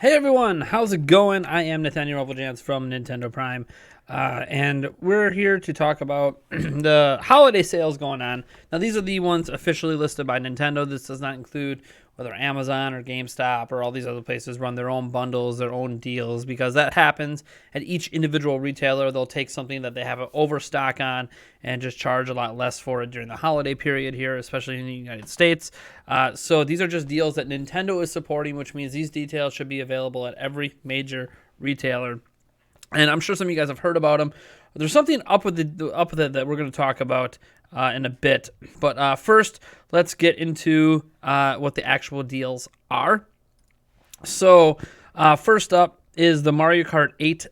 Hey everyone, how's it going? I am Nathaniel Janc from Nintendo Prime, and we're here to talk about the holiday sales going on. Now, these are the ones officially listed by Nintendo. This does not include whether Amazon or GameStop or all these other places run their own bundles, their own deals, because that happens at each individual retailer. They'll take something that they have an overstock on and just charge a lot less for it during the holiday period here, especially in the United States. So these are just deals that Nintendo is supporting, which means these details should be available at every major retailer. And I'm sure some of you guys have heard about them. There's something up with it that we're going to talk about in a bit. But first, let's get into what the actual deals are. So first up is the Mario Kart 8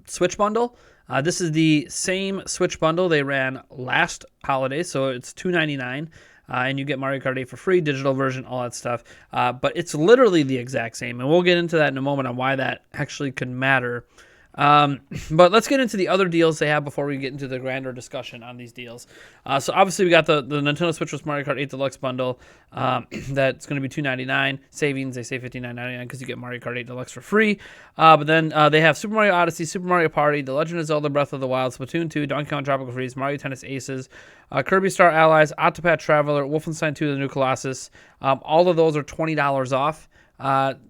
Switch bundle. This is the same Switch bundle they ran last holiday, so it's $2.99. And you get Mario Kart 8 for free, digital version, all that stuff. But it's literally the exact same, and we'll get into that in a moment on why that actually could matter. But let's get into the other deals they have before we get into the grander discussion on these deals. So obviously we got the Nintendo Switch with Mario Kart 8 Deluxe bundle. That's going to be $2.99. Savings, they say $59.99 because you get Mario Kart 8 Deluxe for free. But then they have Super Mario Odyssey, Super Mario Party, The Legend of Zelda Breath of the Wild, Splatoon 2, Donkey Kong Tropical Freeze, Mario Tennis Aces, Kirby Star Allies, Octopath Traveler, Wolfenstein 2 The New Colossus. All of those are $20 off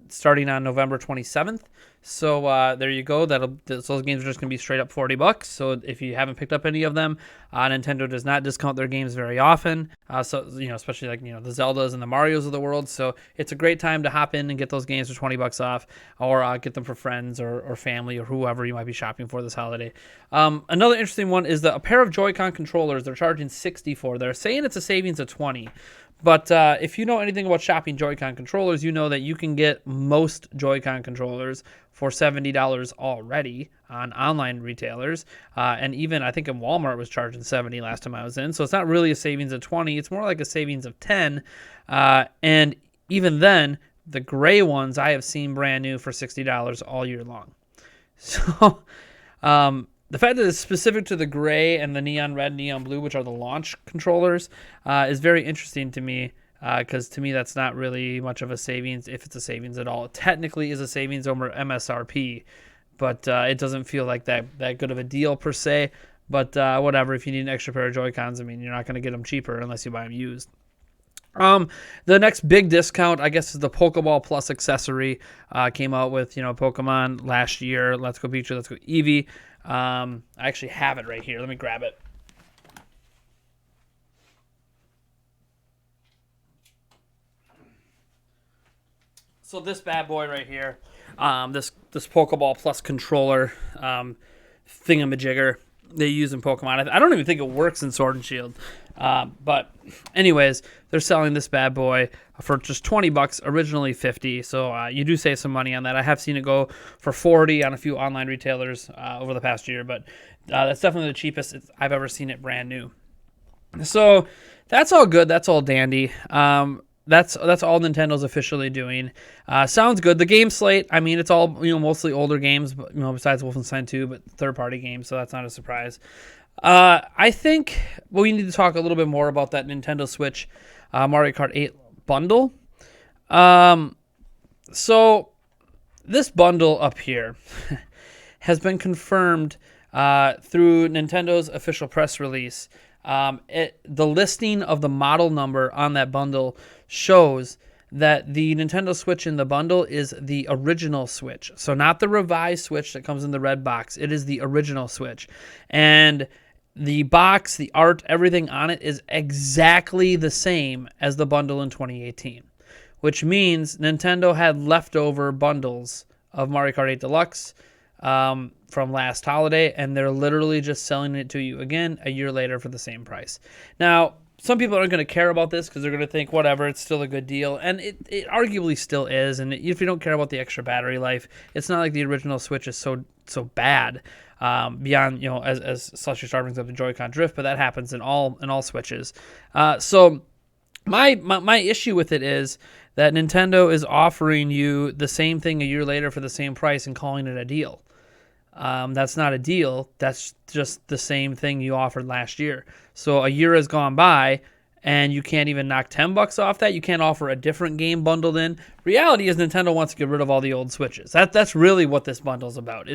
starting on November 27th. So there you go. Those games are just going to be straight up $40. So if you haven't picked up any of them, Nintendo does not discount their games very often. So especially like the Zeldas and the Marios of the world. So it's a great time to hop in and get those games for $20 off, or get them for friends or family or whoever you might be shopping for this holiday. Another interesting one is a pair of Joy-Con controllers. They're charging $60 for. They're saying it's a savings of $20. But if you know anything about shopping Joy-Con controllers, you know that you can get most Joy-Con controllers for $70 already on online retailers. And even I think in Walmart was charging $70 last time I was in. So it's not really a savings of $20. It's more like a savings of $10. And even then, the gray ones I have seen brand new for $60 all year long. So the fact that it's specific to the gray and the neon red, neon blue, which are the launch controllers, is very interesting to me, because to me that's not really much of a savings, if it's a savings at all. It technically is a savings over MSRP, but it doesn't feel like that good of a deal per se. But whatever, if you need an extra pair of Joy-Cons, I mean, you're not going to get them cheaper unless you buy them used. The next big discount, I guess, is the Pokeball Plus accessory. Came out with, Pokemon last year. Let's Go Pikachu, Let's Go Eevee. I actually have it right here. Let me grab it. So this bad boy right here, this Pokeball Plus controller thingamajigger they use in Pokemon. I don't even think it works in Sword and Shield. But anyways, they're selling this bad boy for just $20, originally $50. So you do save some money on that. I have seen it go for $40 on a few online retailers over the past year, but that's definitely the cheapest I've ever seen it brand new. So that's all good. That's all dandy. That's all Nintendo's officially doing. Sounds good. The game slate, I mean, it's all mostly older games, but besides Wolfenstein 2, but third-party games, so that's not a surprise. I think we need to talk a little bit more about that Nintendo Switch Mario Kart 8 bundle. So this bundle up here has been confirmed through Nintendo's official press release. The listing of the model number on that bundle shows that the Nintendo Switch in the bundle is the original Switch. So not the revised Switch that comes in the red box. It is the original Switch. And the box, the art, everything on it is exactly the same as the bundle in 2018, which means Nintendo had leftover bundles of Mario Kart 8 Deluxe from last holiday, and they're literally just selling it to you again a year later for the same price. Now, some people aren't going to care about this because they're going to think, whatever, it's still a good deal, and it arguably still is. And if you don't care about the extra battery life, it's not like the original Switch is so bad. Beyond as Celestial Star brings up the Joy-Con drift, but that happens in all Switches. So my issue with it is that Nintendo is offering you the same thing a year later for the same price and calling it a deal. That's not a deal. That's just the same thing you offered last year. So a year has gone by, and you can't even knock $10 off that. You can't offer a different game bundled in. Reality is Nintendo wants to get rid of all the old Switches. That's really what this bundle's about.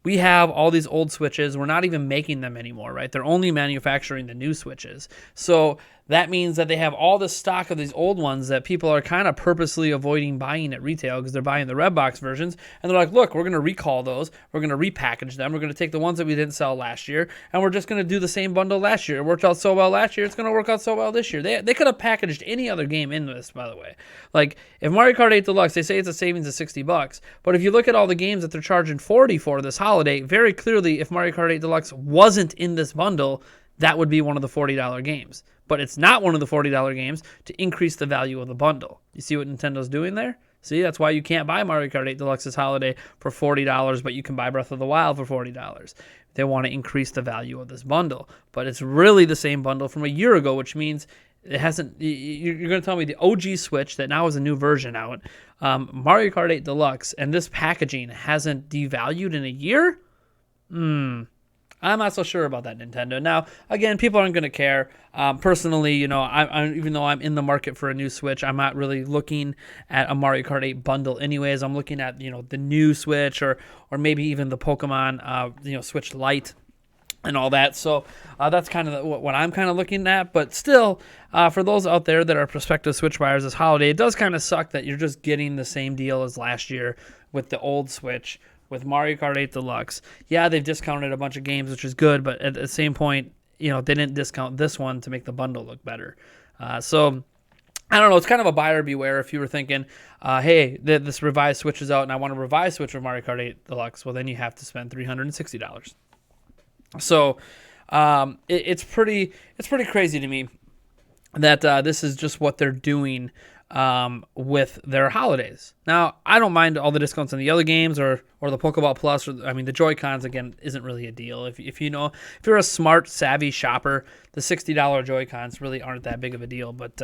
We have all these old Switches. We're not even making them anymore, right? They're only manufacturing the new Switches. So that means that they have all the stock of these old ones that people are kind of purposely avoiding buying at retail because they're buying the red box versions. And they're like, look, we're going to recall those. We're going to repackage them. We're going to take the ones that we didn't sell last year, and we're just going to do the same bundle last year. It worked out so well last year. It's going to work out so well this year. They could have packaged any other game in this, by the way. Like, if Mario Kart 8 Deluxe, they say it's a savings of $60. But if you look at all the games that they're charging $40 for this holiday, very clearly, if Mario Kart 8 Deluxe wasn't in this bundle, that would be one of the $40 games. But it's not one of the $40 games to increase the value of the bundle. You see what Nintendo's doing there? See, that's why you can't buy Mario Kart 8 Deluxe this holiday for $40, but you can buy Breath of the Wild for $40. They want to increase the value of this bundle. But it's really the same bundle from a year ago, which means it hasn't. You're going to tell me the OG Switch that now is a new version out, Mario Kart 8 Deluxe, and this packaging hasn't devalued in a year? I'm not so sure about that, Nintendo. Now, again, people aren't going to care. Personally, I even though I'm in the market for a new Switch, I'm not really looking at a Mario Kart 8 bundle anyways. I'm looking at, the new Switch or maybe even the Pokemon, Switch Lite and all that. So that's kind of what I'm kind of looking at. But still, for those out there that are prospective Switch buyers this holiday, it does kind of suck that you're just getting the same deal as last year with the old Switch. With Mario Kart 8 Deluxe, yeah, they've discounted a bunch of games, which is good, but at the same point, they didn't discount this one to make the bundle look better. So, I don't know. It's kind of a buyer beware if you were thinking, hey, this revised Switch is out, and I want a revised Switch for Mario Kart 8 Deluxe. Well, then you have to spend $360. So, it's pretty crazy to me that this is just what they're doing with their holidays. Now, I don't mind all the discounts on the other games or the Pokeball Plus. The Joy-Cons, again, isn't really a deal. If you're a smart, savvy shopper, the $60 Joy-Cons really aren't that big of a deal. But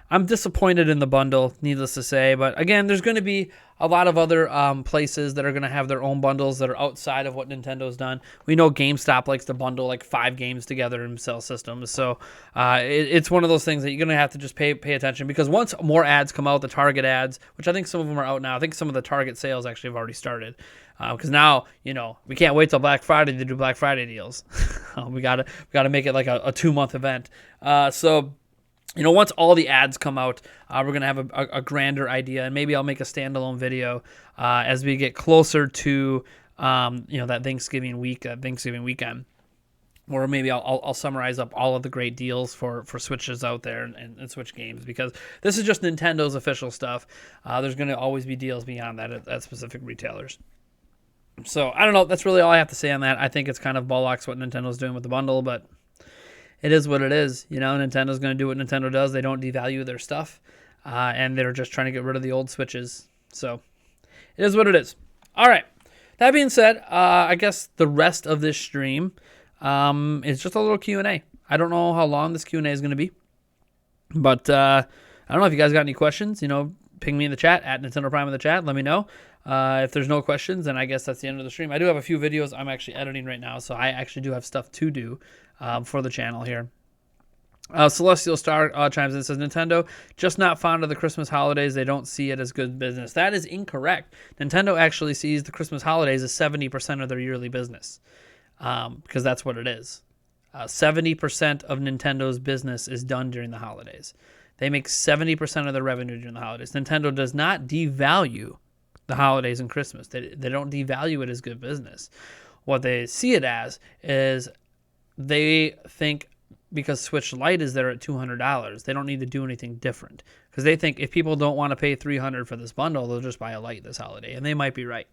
I'm disappointed in the bundle, needless to say. But again, there's going to be a lot of other places that are going to have their own bundles that are outside of what Nintendo's done. We know GameStop likes to bundle like 5 games together and sell systems. So it's one of those things that you're going to have to just pay attention, because once more ads come out, the Target ads, which I think some of them are out now. I think some of the Target sales actually have already started. Because now, we can't wait till Black Friday to do Black Friday deals. we gotta make it like a 2-month event. Once all the ads come out, we're going to have a grander idea, and maybe I'll make a standalone video as we get closer to, that Thanksgiving weekend, where maybe I'll summarize up all of the great deals for Switches out there and Switch games, because this is just Nintendo's official stuff. There's going to always be deals beyond that at specific retailers. So, I don't know. That's really all I have to say on that. I think it's kind of bollocks what Nintendo's doing with the bundle, but it is what it is. Nintendo's going to do what Nintendo does. They don't devalue their stuff, and they're just trying to get rid of the old Switches. So it is what it is. All right. That being said, I guess the rest of this stream is just a little Q&A. I don't know how long this Q&A is going to be, but I don't know if you guys got any questions. Ping me in the chat, at Nintendo Prime in the chat. Let me know. If there's no questions, then I guess that's the end of the stream. I do have a few videos I'm actually editing right now, so I actually do have stuff to do for the channel here. Celestial Star chimes in and says, Nintendo, just not fond of the Christmas holidays. They don't see it as good business. That is incorrect. Nintendo actually sees the Christmas holidays as 70% of their yearly business, because that's what it is. 70% of Nintendo's business is done during the holidays. They make 70% of their revenue during the holidays. Nintendo does not devalue the holidays and Christmas. They don't devalue it as good business. What they see it as is they think because Switch Lite is there at $200, they don't need to do anything different. Because they think if people don't want to pay $300 for this bundle, they'll just buy a Lite this holiday. And they might be right.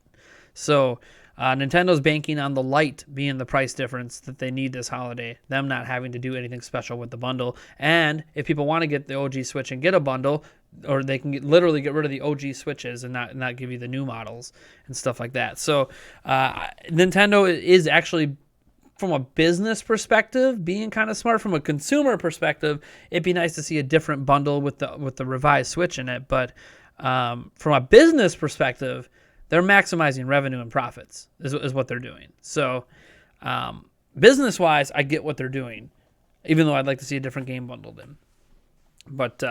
So Nintendo's banking on the Lite being the price difference that they need this holiday, them not having to do anything special with the bundle. And if people want to get the OG Switch and get a bundle, or they can literally get rid of the OG Switches and not give you the new models and stuff like that. So Nintendo is actually, from a business perspective, being kind of smart. From a consumer perspective, it'd be nice to see a different bundle with the revised Switch in it. But from a business perspective, they're maximizing revenue and profits is what they're doing. So business-wise, I get what they're doing, even though I'd like to see a different game bundled in. But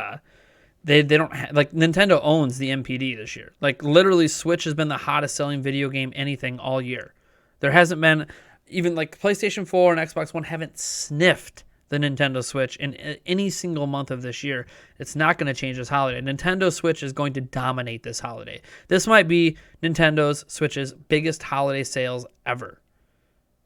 they don't like Nintendo owns the MPD this year. Like literally, Switch has been the hottest selling video game anything all year. There hasn't been even like PlayStation 4 and Xbox One haven't sniffed the Nintendo Switch in any single month of this year. It's not going to change this holiday. Nintendo Switch is going to dominate this holiday. This might be Nintendo's Switch's biggest holiday sales ever.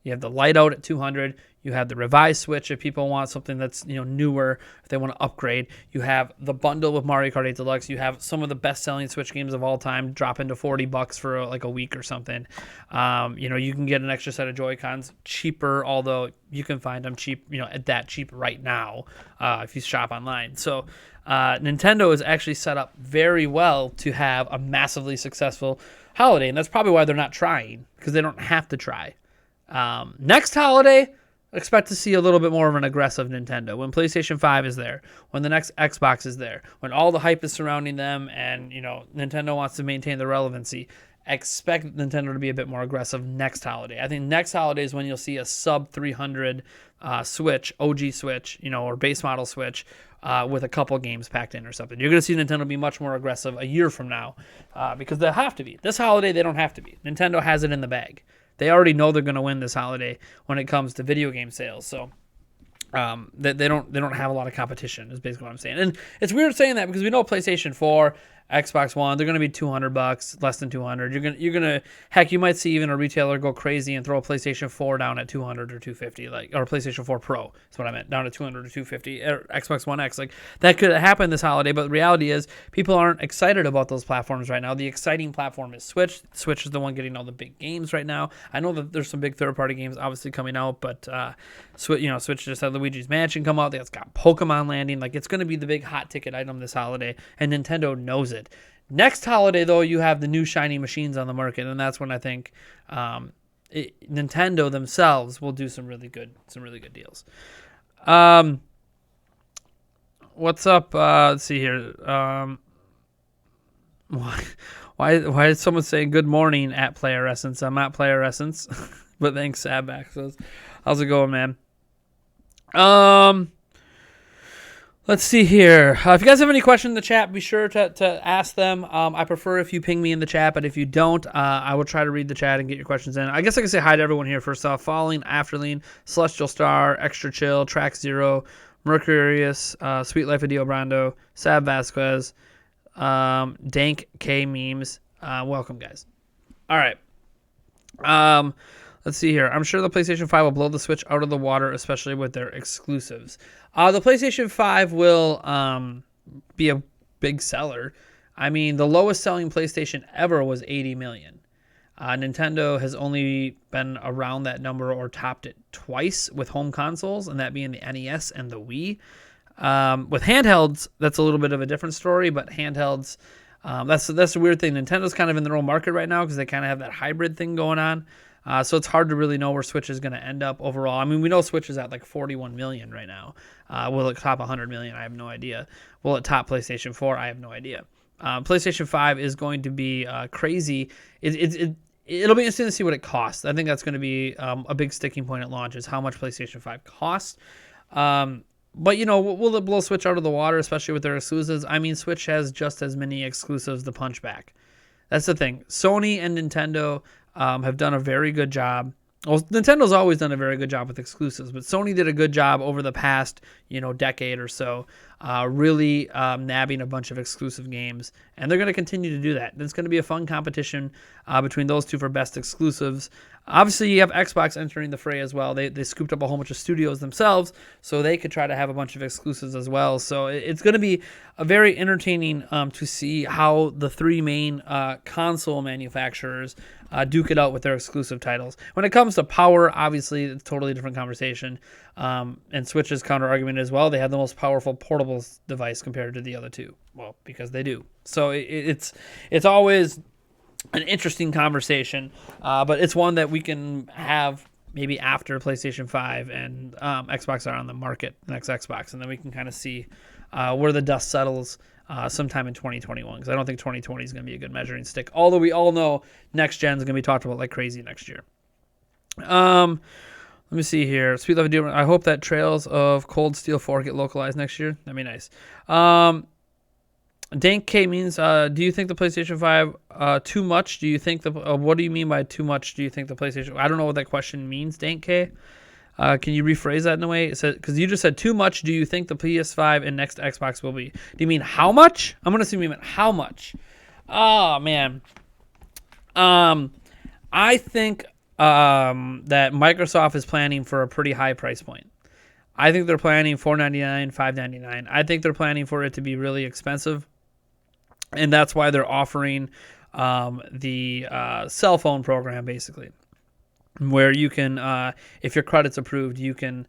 You have the light out at 200. You have the revised Switch if people want something that's newer, if they want to upgrade. You have the bundle with Mario Kart 8 Deluxe. You have some of the best-selling Switch games of all time drop into $40 for like a week or something. You can get an extra set of Joy-Cons cheaper, although you can find them cheap, at that cheap right now if you shop online. So Nintendo is actually set up very well to have a massively successful holiday, and that's probably why they're not trying, because they don't have to try. Next holiday, expect to see a little bit more of an aggressive Nintendo when PlayStation 5 is there, when the next Xbox is there, when all the hype is surrounding them and, Nintendo wants to maintain the relevancy. Expect Nintendo to be a bit more aggressive next holiday. I think next holiday is when you'll see a sub 300 Switch, OG Switch, or base model Switch with a couple games packed in or something. You're going to see Nintendo be much more aggressive a year from now because they'll have to be. This holiday, they don't have to be. Nintendo has it in the bag. They already know they're going to win this holiday when it comes to video game sales. So they don't have a lot of competition is basically what I'm saying. And it's weird saying that because we know PlayStation 4, Xbox One, they're going to be $200, less than $200. You're gonna heck, you might see even a retailer go crazy and throw a PlayStation 4 down at $200 or $250, or PlayStation 4 Pro. That's what I meant, down to $200 or $250. Or Xbox One X, like that could happen this holiday. But the reality is, people aren't excited about those platforms right now. The exciting platform is Switch. Switch is the one getting all the big games right now. I know that there's some big third-party games obviously coming out, but Switch just had Luigi's Mansion come out. It's got Pokemon landing. Like it's going to be the big hot ticket item this holiday, and Nintendo knows it. Next holiday, though, you have the new shiny machines on the market, and that's when I think Nintendo themselves will do some really good deals. What's up? Let's see here. Why is someone saying good morning at Player Essence? I'm at Player Essence, but thanks, Sabback. So how's it going, man? Let's see here. If you guys have any questions in the chat, be sure to ask them. I prefer if you ping me in the chat, but if you don't, I will try to read the chat and get your questions in. I guess I can say hi to everyone here. First off, Falling, Afterlean, Celestial Star, Extra Chill, Track Zero, Mercurius, Sweet Life of Dio Brando, Sab Vasquez, Dank K Memes. Welcome, guys. All right. Let's see here. I'm sure the PlayStation 5 will blow the Switch out of the water, especially with their exclusives. The PlayStation 5 will be a big seller. I mean, the lowest selling PlayStation ever was 80 million. Nintendo has only been around that number or topped it twice with home consoles, and that being the NES and the Wii. With handhelds, that's a little bit of a different story, but handhelds, that's a weird thing. Nintendo's kind of in their own market right now because they kind of have that hybrid thing going on. So it's hard to really know where Switch is going to end up overall. I mean, we know Switch is at like 41 million right now. Will it top 100 million? I have no idea. Will it top PlayStation 4? I have no idea. PlayStation 5 is going to be crazy. It'll be interesting to see what it costs. I think that's going to be a big sticking point at launch is how much PlayStation 5 costs. But, will it blow Switch out of the water, especially with their exclusives? I mean, Switch has just as many exclusives to punch back. That's the thing. Sony and Nintendo have done a very good job. Well, Nintendo's always done a very good job with exclusives, but Sony did a good job over the past, decade or so, really nabbing a bunch of exclusive games, and they're going to continue to do that. It's going to be a fun competition between those two for best exclusives. Obviously, you have Xbox entering the fray as well. They scooped up a whole bunch of studios themselves, so they could try to have a bunch of exclusives as well. So it's going to be a very entertaining to see how the three main console manufacturers duke it out with their exclusive titles. When it comes to power, obviously, it's a totally different conversation. And Switch's counter argument as well. They have the most powerful portable device compared to the other two. Well, because they do. So it's always an interesting conversation, but it's one that we can have maybe after PlayStation 5 and Xbox are on the market, the next Xbox, and then we can kind of see where the dust settles sometime in 2021, because I don't think 2020 is going to be a good measuring stick, although we all know next gen is going to be talked about like crazy next year. Let me see here. Sweet Love Deal. I hope that Trails of Cold Steel 4 get localized next year. That'd be nice. Dank K means, do you think the PlayStation 5 too much? Do you think what do you mean by too much? Do you think the PlayStation? I don't know what that question means, Dank K. Can you rephrase that in a way? It said, because you just said too much. Do you think the PS5 and next Xbox will be? Do you mean how much? I'm gonna assume you meant how much. Oh man. I think that Microsoft is planning for a pretty high price point. I think they're planning $499, $599. I think they're planning for it to be really expensive, and that's why they're offering the cell phone program, basically, where you can, if your credit's approved, you can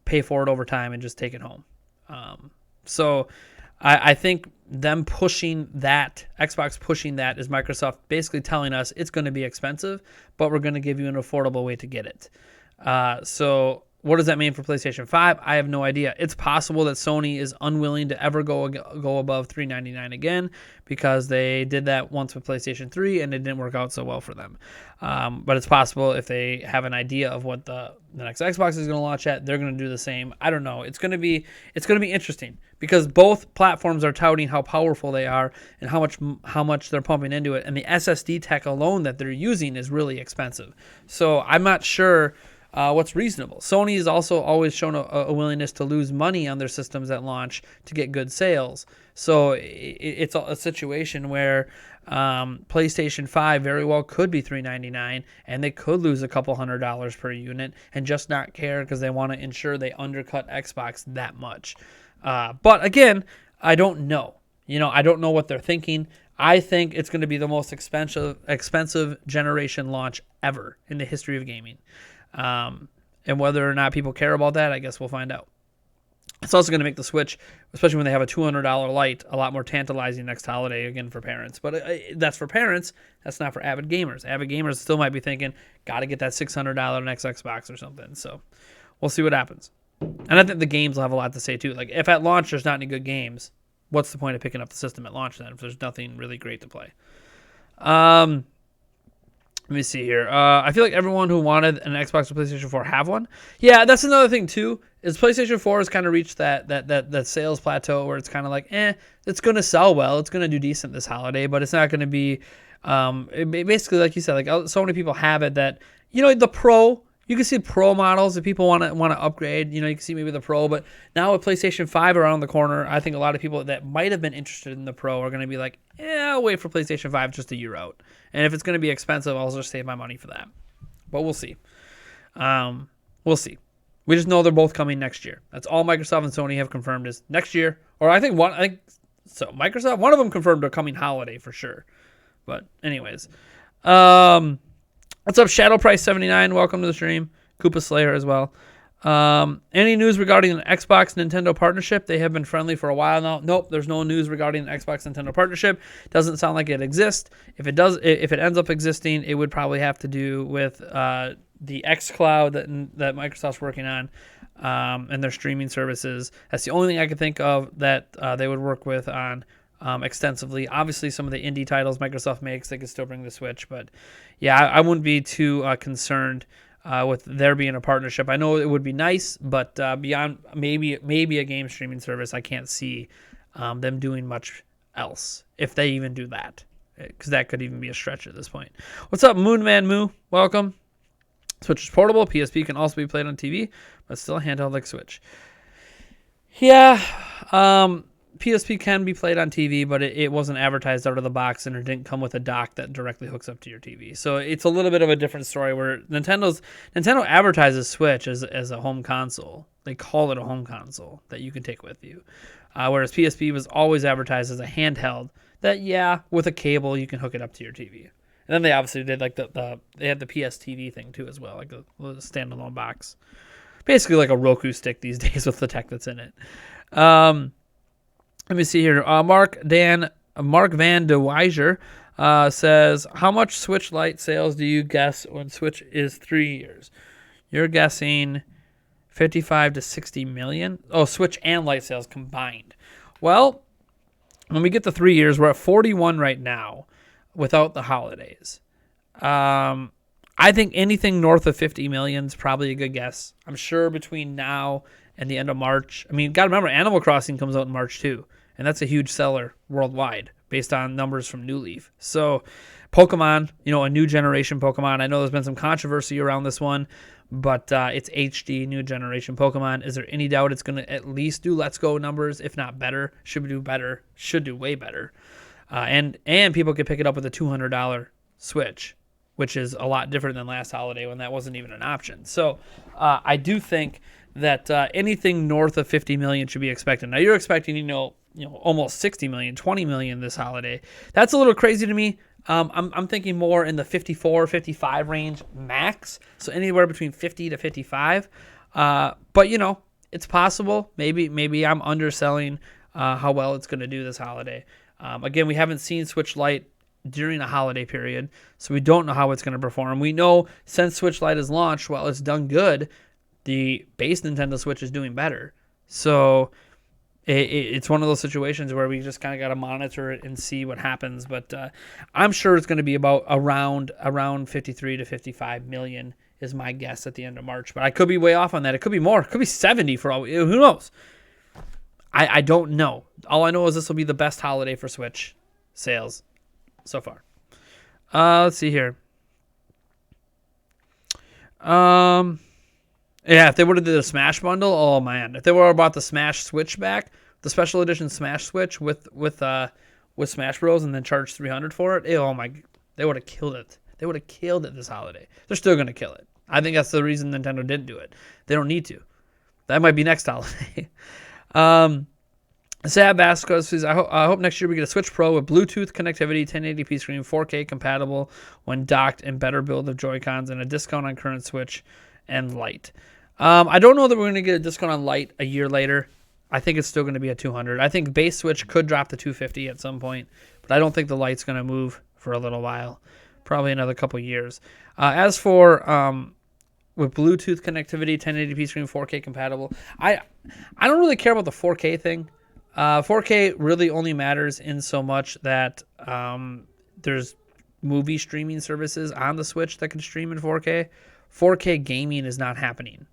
pay for it over time and just take it home. So I think them pushing that, Xbox pushing that, is Microsoft basically telling us it's going to be expensive, but we're going to give you an affordable way to get it. So what does that mean for PlayStation 5? I have no idea. It's possible that Sony is unwilling to ever go above $399 again, because they did that once with PlayStation 3 and it didn't work out so well for them. But it's possible if they have an idea of what the next Xbox is going to launch at, they're going to do the same. I don't know. It's going to be interesting, because both platforms are touting how powerful they are and how much they're pumping into it, and the SSD tech alone that they're using is really expensive. So I'm not sure what's reasonable. Sony has also always shown a willingness to lose money on their systems at launch to get good sales. So it's a situation where PlayStation 5 very well could be $399, and they could lose a couple $100 per unit and just not care because they want to ensure they undercut Xbox that much. But again, I don't know. I don't know what they're thinking. I think it's going to be the most expensive generation launch ever in the history of gaming. And whether or not people care about that, I guess we'll find out. It's also going to make the Switch, especially when they have a $200 light, a lot more tantalizing next holiday, again, for parents. But that's for parents. That's not for avid gamers. Avid gamers still might be thinking, got to get that $600 next Xbox or something. So we'll see what happens. And I think the games will have a lot to say, too. Like, if at launch there's not any good games, what's the point of picking up the system at launch then if there's nothing really great to play? Let me see here. I feel like everyone who wanted an Xbox or PlayStation 4 have one. Yeah, that's another thing too. Is PlayStation 4 has kind of reached that sales plateau where it's kind of like, it's going to sell well. It's going to do decent this holiday, but it's not going to be. Basically, like you said, like so many people have it that the Pro. You can see Pro models if people want to upgrade. You can see maybe the Pro, but now with PlayStation 5 around the corner, I think a lot of people that might have been interested in the Pro are going to be like, I'll wait for PlayStation 5 just a year out. And if it's going to be expensive, I'll just save my money for that. But we'll see. We'll see. We just know they're both coming next year. That's all Microsoft and Sony have confirmed is next year. Or Microsoft, one of them confirmed a coming holiday for sure. But anyways, what's up, Shadow Price 79? Welcome to the stream. Koopa Slayer as well. Any news regarding an Xbox Nintendo partnership? They have been friendly for a while now. Nope, there's no news regarding an Xbox Nintendo partnership. Doesn't sound like it exists. If it ends up existing, it would probably have to do with the xCloud that Microsoft's working on, and their streaming services. That's the only thing I can think of that they would work with on extensively. Obviously, some of the indie titles Microsoft makes, they could still bring the Switch, but yeah, I wouldn't be too concerned with there being a partnership. I know it would be nice, but beyond maybe a game streaming service, I can't see them doing much else, if they even do that, because that could even be a stretch at this point. What's up, Moonman Moo? Welcome. Switch is portable. PSP can also be played on TV, but still a handheld like Switch. Yeah, PSP can be played on TV, but it wasn't advertised out of the box, and it didn't come with a dock that directly hooks up to your TV. So it's a little bit of a different story where Nintendo advertises Switch as a home console. They call it a home console that you can take with you. Whereas PSP was always advertised as a handheld that, with a cable, you can hook it up to your TV. And then they obviously did like they had the PS TV thing too as well, like a standalone box. Basically like a Roku stick these days with the tech that's in it. Let me see here. Mark Van de Weijer says, how much Switch Lite sales do you guess when Switch is 3 years? You're guessing 55 to 60 million. Oh, Switch and Lite sales combined. Well, when we get to 3 years, we're at 41 right now without the holidays. I I think anything north of 50 million is probably a good guess. I'm sure between now and the end of March. I mean, got to remember, Animal Crossing comes out in March too, and that's a huge seller worldwide based on numbers from New Leaf. So Pokemon, a new generation Pokemon. I know there's been some controversy around this one, but it's HD, new generation Pokemon. Is there any doubt it's going to at least do Let's Go numbers, if not better? Should do better. Should do way better. And people could pick it up with a $200 Switch, which is a lot different than last holiday when that wasn't even an option. So I do think that anything north of 50 million should be expected. Now you're expecting, almost 60 million, 20 million this holiday. That's a little crazy to me. I'm thinking more in the 54, 55 range max. So anywhere between 50 to 55. But it's possible. Maybe I'm underselling how well it's going to do this holiday. Again, we haven't seen Switch Lite during a holiday period, so we don't know how it's going to perform. We know since Switch Lite has launched, while it's done good, the base Nintendo Switch is doing better. So it's one of those situations where we just kind of got to monitor it and see what happens. But I'm sure it's going to be about around 53 to 55 million is my guess at the end of March. But I could be way off on that. It could be more. It could be 70 for all. Who knows? I don't know. All I know is this will be the best holiday for Switch sales so far. Let's see here. Yeah, if they would have did a Smash bundle, oh man. If they would have bought the Smash Switch back, the special edition Smash Switch with Smash Bros. And then charged $300 for it, they would have killed it. They would have killed it this holiday. They're still going to kill it. I think that's the reason Nintendo didn't do it. They don't need to. That might be next holiday. Sad Vasco says, I hope next year we get a Switch Pro with Bluetooth connectivity, 1080p screen, 4K compatible when docked, and better build of Joy-Cons, and a discount on current Switch and Lite. I don't know that we're going to get a discount on Lite a year later. I think it's still going to be at $200. I think base Switch could drop to $250 at some point, but I don't think the Lite's going to move for a little while, probably another couple years. As for with Bluetooth connectivity, 1080p screen, 4K compatible, I don't really care about the 4K thing. 4K really only matters in so much that there's movie streaming services on the Switch that can stream in 4K. 4K gaming is not happening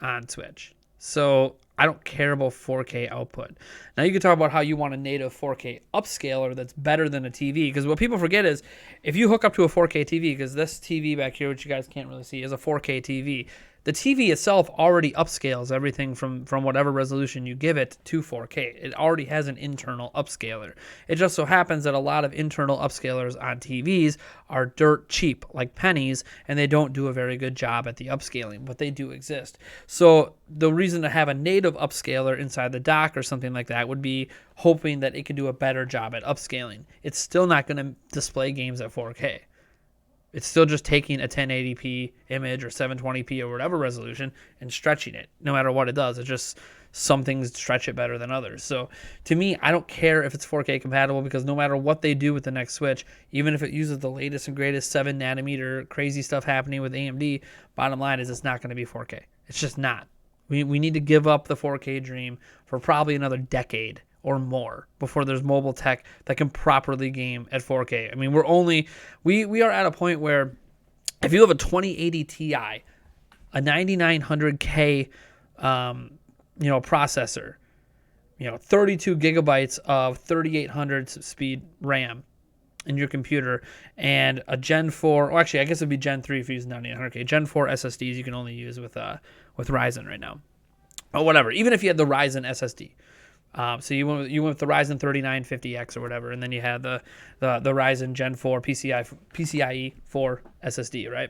on Switch. So I don't care about 4K output. Now you can talk about how you want a native 4K upscaler that's better than a TV, because what people forget is if you hook up to a 4K TV, because this TV back here, which you guys can't really see, is a 4K TV. The TV itself already upscales everything from whatever resolution you give it to 4K. It already has an internal upscaler. It just so happens that a lot of internal upscalers on TVs are dirt cheap, like pennies, and they don't do a very good job at the upscaling, but they do exist. So the reason to have a native upscaler inside the dock or something like that would be hoping that it could do a better job at upscaling. It's still not going to display games at 4K. It's still just taking a 1080p image or 720p or whatever resolution and stretching it. No matter what it does, it's just some things stretch it better than others. So to me, I don't care if it's 4K compatible, because no matter what they do with the next Switch, even if it uses the latest and greatest 7 nanometer crazy stuff happening with AMD, bottom line is it's not going to be 4K. It's just not. We need to give up the 4K dream for probably another decade or more before there's mobile tech that can properly game at 4K. I mean, we are at a point where if you have a 2080 Ti, a 9900K, processor, 32 gigabytes of 3800 speed RAM in your computer, and a Gen 4, or actually I guess it'd be Gen 3 if you're using 9900K, Gen 4 SSDs you can only use with Ryzen right now. Or whatever, even if you had the Ryzen SSD. So you went with the Ryzen 3950X or whatever, and then you had the Ryzen Gen 4 PCIe 4 SSD, right?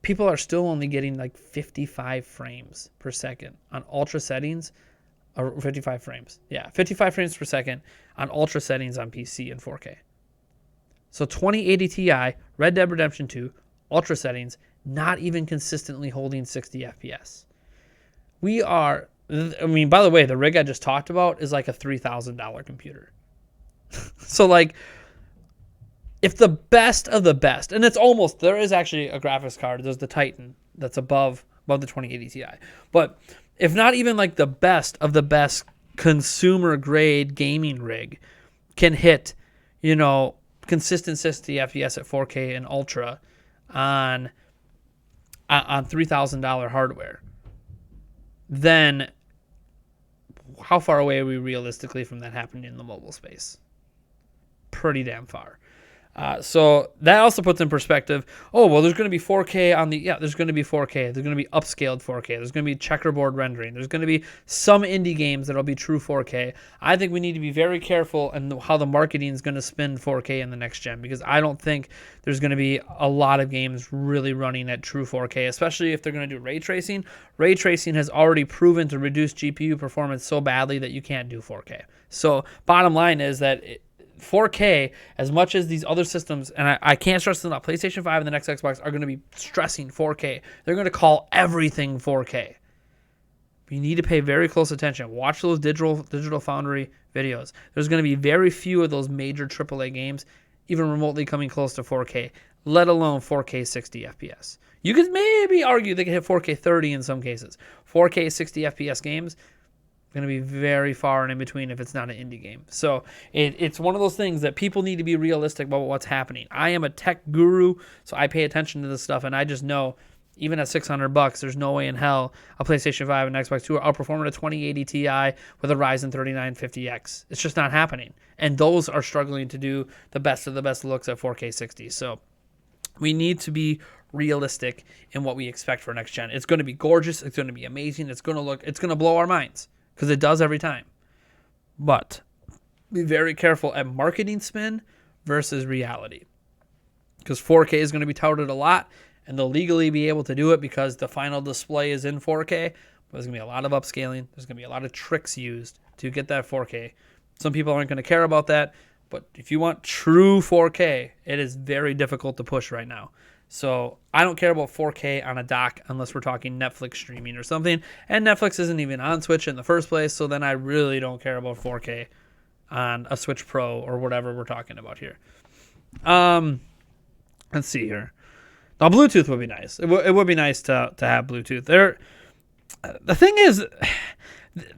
People are still only getting like 55 frames per second on ultra settings, or 55 frames. Yeah, 55 frames per second on ultra settings on PC in 4K. So 2080 Ti, Red Dead Redemption 2, ultra settings, not even consistently holding 60 FPS. By the way, the rig I just talked about is like a $3,000 computer. So like, if the best of the best, and there is actually a graphics card, there's the Titan that's above the 2080 Ti. But if not even like the best of the best consumer grade gaming rig can hit, consistent 60 FPS at 4K and ultra on $3,000 hardware, then how far away are we realistically from that happening in the mobile space? Pretty damn far. So that also puts in perspective, oh, well, there's going to be 4K there's going to be 4K. There's going to be upscaled 4K. There's going to be checkerboard rendering. There's going to be some indie games that'll be true 4K. I think we need to be very careful in how the marketing is going to spin 4K in the next gen, because I don't think there's going to be a lot of games really running at true 4K, especially if they're going to do ray tracing. Ray tracing has already proven to reduce GPU performance so badly that you can't do 4K. So bottom line is that 4K, as much as these other systems, and I can't stress enough, PlayStation 5 and the next Xbox are going to be stressing 4K. They're going to call everything 4K. You need to pay very close attention. Watch those Digital Foundry videos. There's going to be very few of those major AAA games even remotely coming close to 4K, let alone 4K 60 FPS. You could maybe argue they could hit 4K 30 in some cases. 4K 60 FPS games, going to be very far and in between if it's not an indie game. So it's one of those things that people need to be realistic about what's happening. I am a tech guru, so I pay attention to this stuff, and I just know even at $600, there's no way in hell a PlayStation 5 and Xbox 2 are outperforming a 2080 Ti with a Ryzen 3950X. It's just not happening. And those are struggling to do the best of the best looks at 4K 60. So we need to be realistic in what we expect for next gen. It's going to be gorgeous. It's going to be amazing. It's going to blow our minds, because it does every time. But be very careful at marketing spin versus reality, because 4K is going to be touted a lot, and they'll legally be able to do it because the final display is in 4K. But there's going to be a lot of upscaling. There's going to be a lot of tricks used to get that 4K. Some people aren't going to care about that, but if you want true 4K, it is very difficult to push right now. So I don't care about 4K on a dock unless we're talking Netflix streaming or something. And Netflix isn't even on Switch in the first place, so then I really don't care about 4K on a Switch Pro or whatever we're talking about here. Let's see here. Now, Bluetooth would be nice. It would be nice to have Bluetooth. The thing is,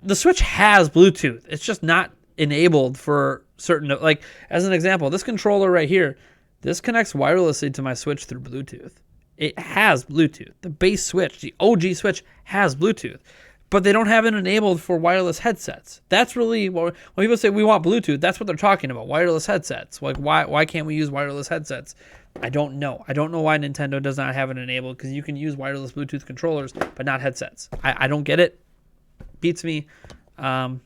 the Switch has Bluetooth. It's just not enabled for certain, like, as an example, this controller right here, this connects wirelessly to my Switch through Bluetooth. It has Bluetooth. The base Switch, the OG Switch, has Bluetooth. But they don't have it enabled for wireless headsets. That's really when people say we want Bluetooth, that's what they're talking about, wireless headsets. Like, why can't we use wireless headsets? I don't know. I don't know why Nintendo does not have it enabled, because you can use wireless Bluetooth controllers, but not headsets. I don't get it. Beats me. I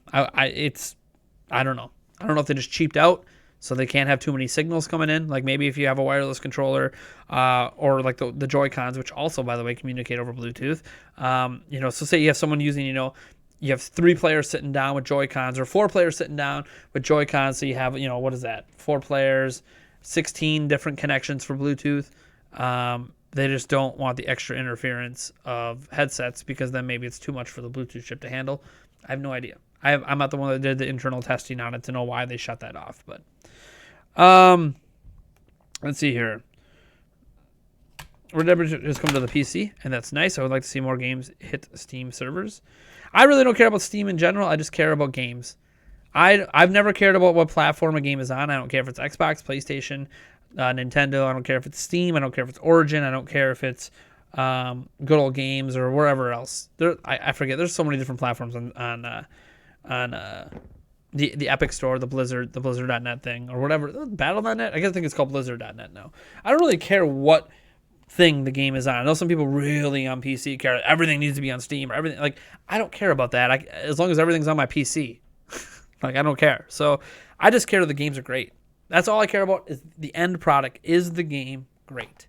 don't know. I don't know if they just cheaped out, so they can't have too many signals coming in. Like, maybe if you have a wireless controller, or like the Joy-Cons, which also, by the way, communicate over Bluetooth. So say you have someone using, you have 3 players sitting down with Joy-Cons, or 4 players sitting down with Joy-Cons. So you have, what is that? 4 players, 16 different connections for Bluetooth. They just don't want the extra interference of headsets, because then maybe it's too much for the Bluetooth chip to handle. I have no idea. I'm not the one that did the internal testing on it to know why they shut that off. But let's see here. Red Dead has come to the PC, and that's nice. I would like to see more games hit Steam servers. I really don't care about Steam in general. I just care about games. I've never cared about what platform a game is on. I don't care if it's Xbox, PlayStation, Nintendo. I don't care if it's Steam. I don't care if it's Origin. I don't care if it's Good Old Games or wherever else. I forget. There's so many different platforms on the Epic Store, the Blizzard.net thing, or whatever. Battle.net? I guess I think it's called Blizzard.net now. I don't really care what thing the game is on. I know some people really on PC care. Everything needs to be on Steam or everything. Like, I don't care about that. As long as everything's on my PC. Like, I don't care. So I just care that the games are great. That's all I care about, is the end product. Is the game great?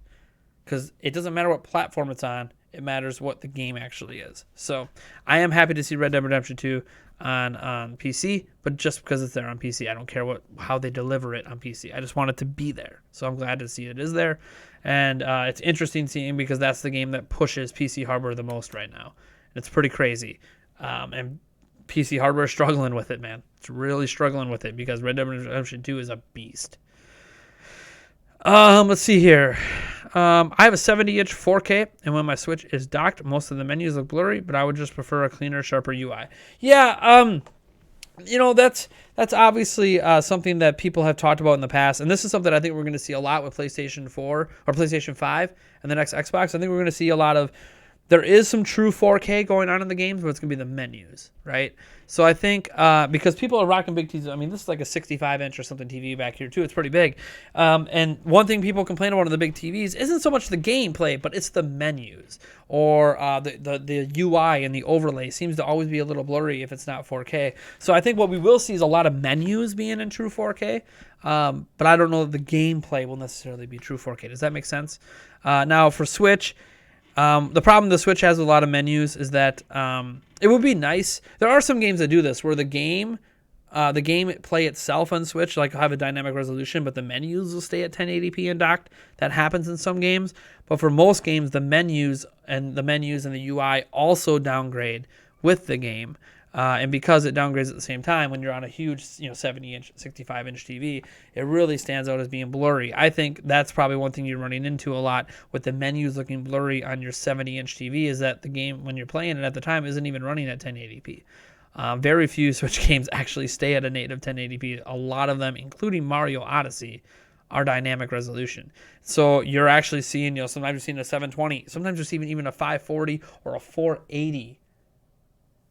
Because it doesn't matter what platform it's on. It matters what the game actually is. So I am happy to see Red Dead Redemption 2 on PC, but just because it's there on PC, I don't care how they deliver it on PC. I just want it to be there. So I'm glad to see it is there. And it's interesting seeing, because that's the game that pushes PC hardware the most right now. It's pretty crazy. And PC hardware is struggling with it, man. It's really struggling with it, because Red Dead Redemption 2 is a beast. Let's see here. I have a 70-inch 4K, and when my Switch is docked, most of the menus look blurry, but I would just prefer a cleaner, sharper UI. Yeah, That's obviously something that people have talked about in the past, and this is something I think we're going to see a lot with PlayStation 4 or PlayStation 5 and the next Xbox. I think we're going to see a lot of. There is some true 4K going on in the games, but it's going to be the menus, right? So I think because people are rocking big TVs, I mean, this is like a 65-inch or something TV back here, too. It's pretty big. And one thing people complain about on the big TVs isn't so much the gameplay, but it's the menus or the UI and the overlay seems to always be a little blurry if it's not 4K. So I think what we will see is a lot of menus being in true 4K, but I don't know that the gameplay will necessarily be true 4K. Does that make sense? Now, for Switch... the problem the Switch has with a lot of menus is that it would be nice. There are some games that do this where the game play itself on Switch, like have a dynamic resolution, but the menus will stay at 1080p and docked. That happens in some games, but for most games, the menus and the UI also downgrade with the game. And because it downgrades at the same time, when you're on a huge, 70-inch, 65-inch TV, it really stands out as being blurry. I think that's probably one thing you're running into a lot with the menus looking blurry on your 70-inch TV is that the game, when you're playing it at the time, isn't even running at 1080p. Very few Switch games actually stay at a native 1080p. A lot of them, including Mario Odyssey, are dynamic resolution. So you're actually seeing, sometimes you're seeing a 720, sometimes you're seeing even a 540 or a 480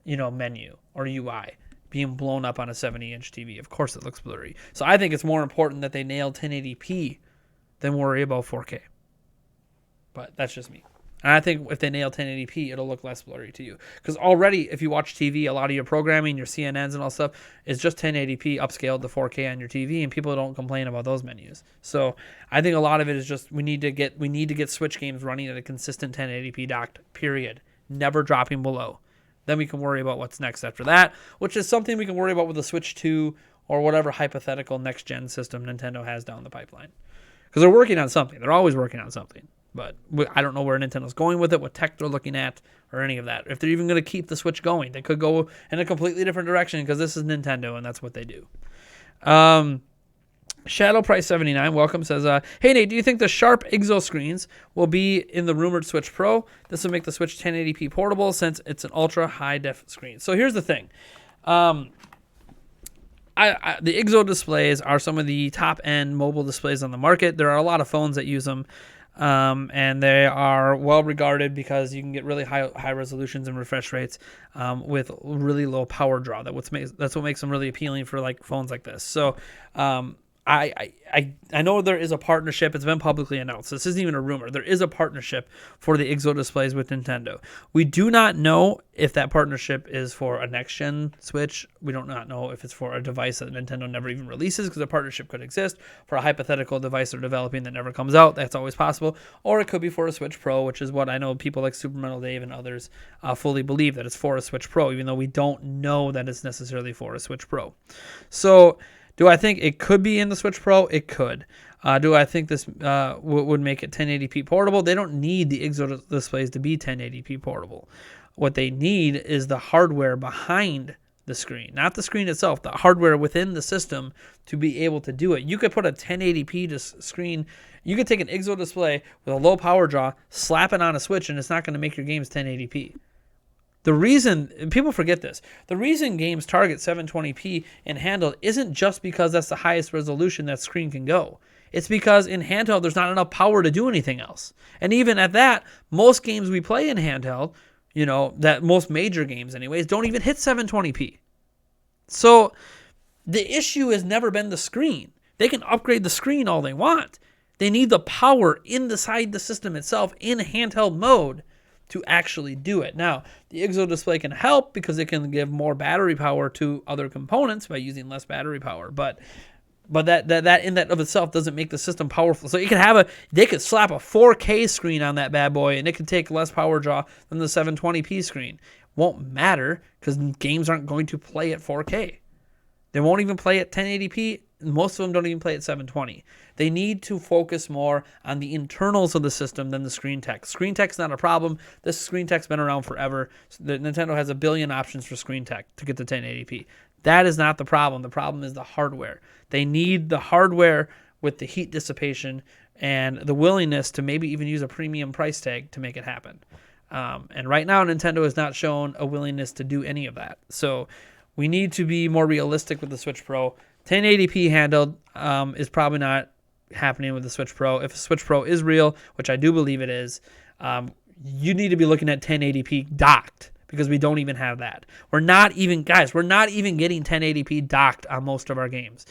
menu or UI being blown up on a 70-inch TV. Of course it looks blurry. So I think it's more important that they nail 1080p than worry about 4K. But that's just me. And I think if they nail 1080p, it'll look less blurry to you. Because already, if you watch TV, a lot of your programming, your CNNs and all stuff, is just 1080p upscaled to 4K on your TV, and people don't complain about those menus. So I think a lot of it is just we need to get Switch games running at a consistent 1080p docked, period. Never dropping below. Then we can worry about what's next after that, which is something we can worry about with the Switch 2 or whatever hypothetical next-gen system Nintendo has down the pipeline. Because they're working on something. They're always working on something. But I don't know where Nintendo's going with it, what tech they're looking at, or any of that. If they're even going to keep the Switch going, they could go in a completely different direction because this is Nintendo, and that's what they do. Shadow Price 79 welcome says, hey Nate, do you think the sharp IGZO screens will be in the rumored Switch Pro? This will make the Switch 1080p portable since it's an ultra high def screen. So here's the thing. The IGZO displays are some of the top end mobile displays on the market. There are a lot of phones that use them. And they are well regarded because you can get really high resolutions and refresh rates with really low power draw. That's what makes them really appealing for like phones like this. So I know there is a partnership. It's been publicly announced. This isn't even a rumor. There is a partnership for the IGZO displays with Nintendo. We do not know if that partnership is for a next-gen Switch. We don't not know if it's for a device that Nintendo never even releases because a partnership could exist for a hypothetical device they're developing that never comes out. That's always possible. Or it could be for a Switch Pro, which is what I know people like Super Metal Dave and others fully believe that it's for a Switch Pro, even though we don't know that it's necessarily for a Switch Pro. So... do I think it could be in the Switch Pro? It could. Do I think this would make it 1080p portable? They don't need the IGZO displays to be 1080p portable. What they need is the hardware behind the screen, not the screen itself, the hardware within the system to be able to do it. You could put a 1080p screen. You could take an IGZO display with a low power draw, slap it on a Switch, and it's not going to make your games 1080p. The reason, people forget this, the reason games target 720p in handheld isn't just because that's the highest resolution that screen can go. It's because in handheld, there's not enough power to do anything else. And even at that, most games we play in handheld, that most major games anyways, don't even hit 720p. So the issue has never been the screen. They can upgrade the screen all they want. They need the power inside the system itself in handheld mode to actually do it. Now, the IGZO display can help because it can give more battery power to other components by using less battery power, but that in that of itself doesn't make the system powerful. So they could slap a 4K screen on that bad boy and it could take less power draw than the 720p screen. Won't matter because games aren't going to play at 4K. They won't even play at 1080p. Most of them don't even play at 720. They need to focus more on the internals of the system than the screen tech. Screen tech's not a problem. This screen tech's been around forever. Nintendo has a billion options for screen tech to get to 1080p. That is not the problem. The problem is the hardware. They need the hardware with the heat dissipation and the willingness to maybe even use a premium price tag to make it happen. And right now, Nintendo has not shown a willingness to do any of that. So We need to be more realistic with the Switch Pro. 1080p handled is probably not happening with the Switch Pro. If a Switch Pro is real, which I do believe it is, you need to be looking at 1080p docked because we don't even have that. We're not even getting 1080p docked on most of our games.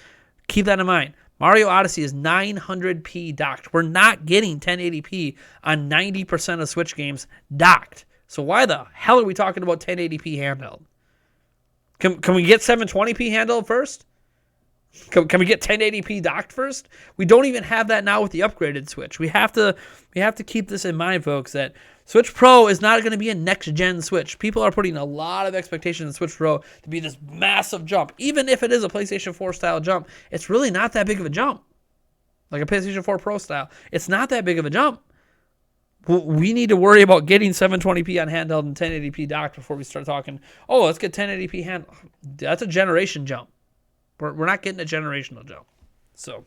Keep that in mind. Mario Odyssey is 900p docked. We're not getting 1080p on 90% of Switch games docked. So why the hell are we talking about 1080p handheld? Can we get 720p handheld first? Can we get 1080p docked first? We don't even have that now with the upgraded Switch. We have to keep this in mind, folks, that Switch Pro is not going to be a next-gen Switch. People are putting a lot of expectations in Switch Pro to be this massive jump. Even if it is a PlayStation 4 style jump, it's really not that big of a jump. Like a PlayStation 4 Pro style, it's not that big of a jump. We need to worry about getting 720p on handheld and 1080p docked before we start talking, oh, let's get 1080p handheld. That's a generation jump. We're not getting a generational jump. So,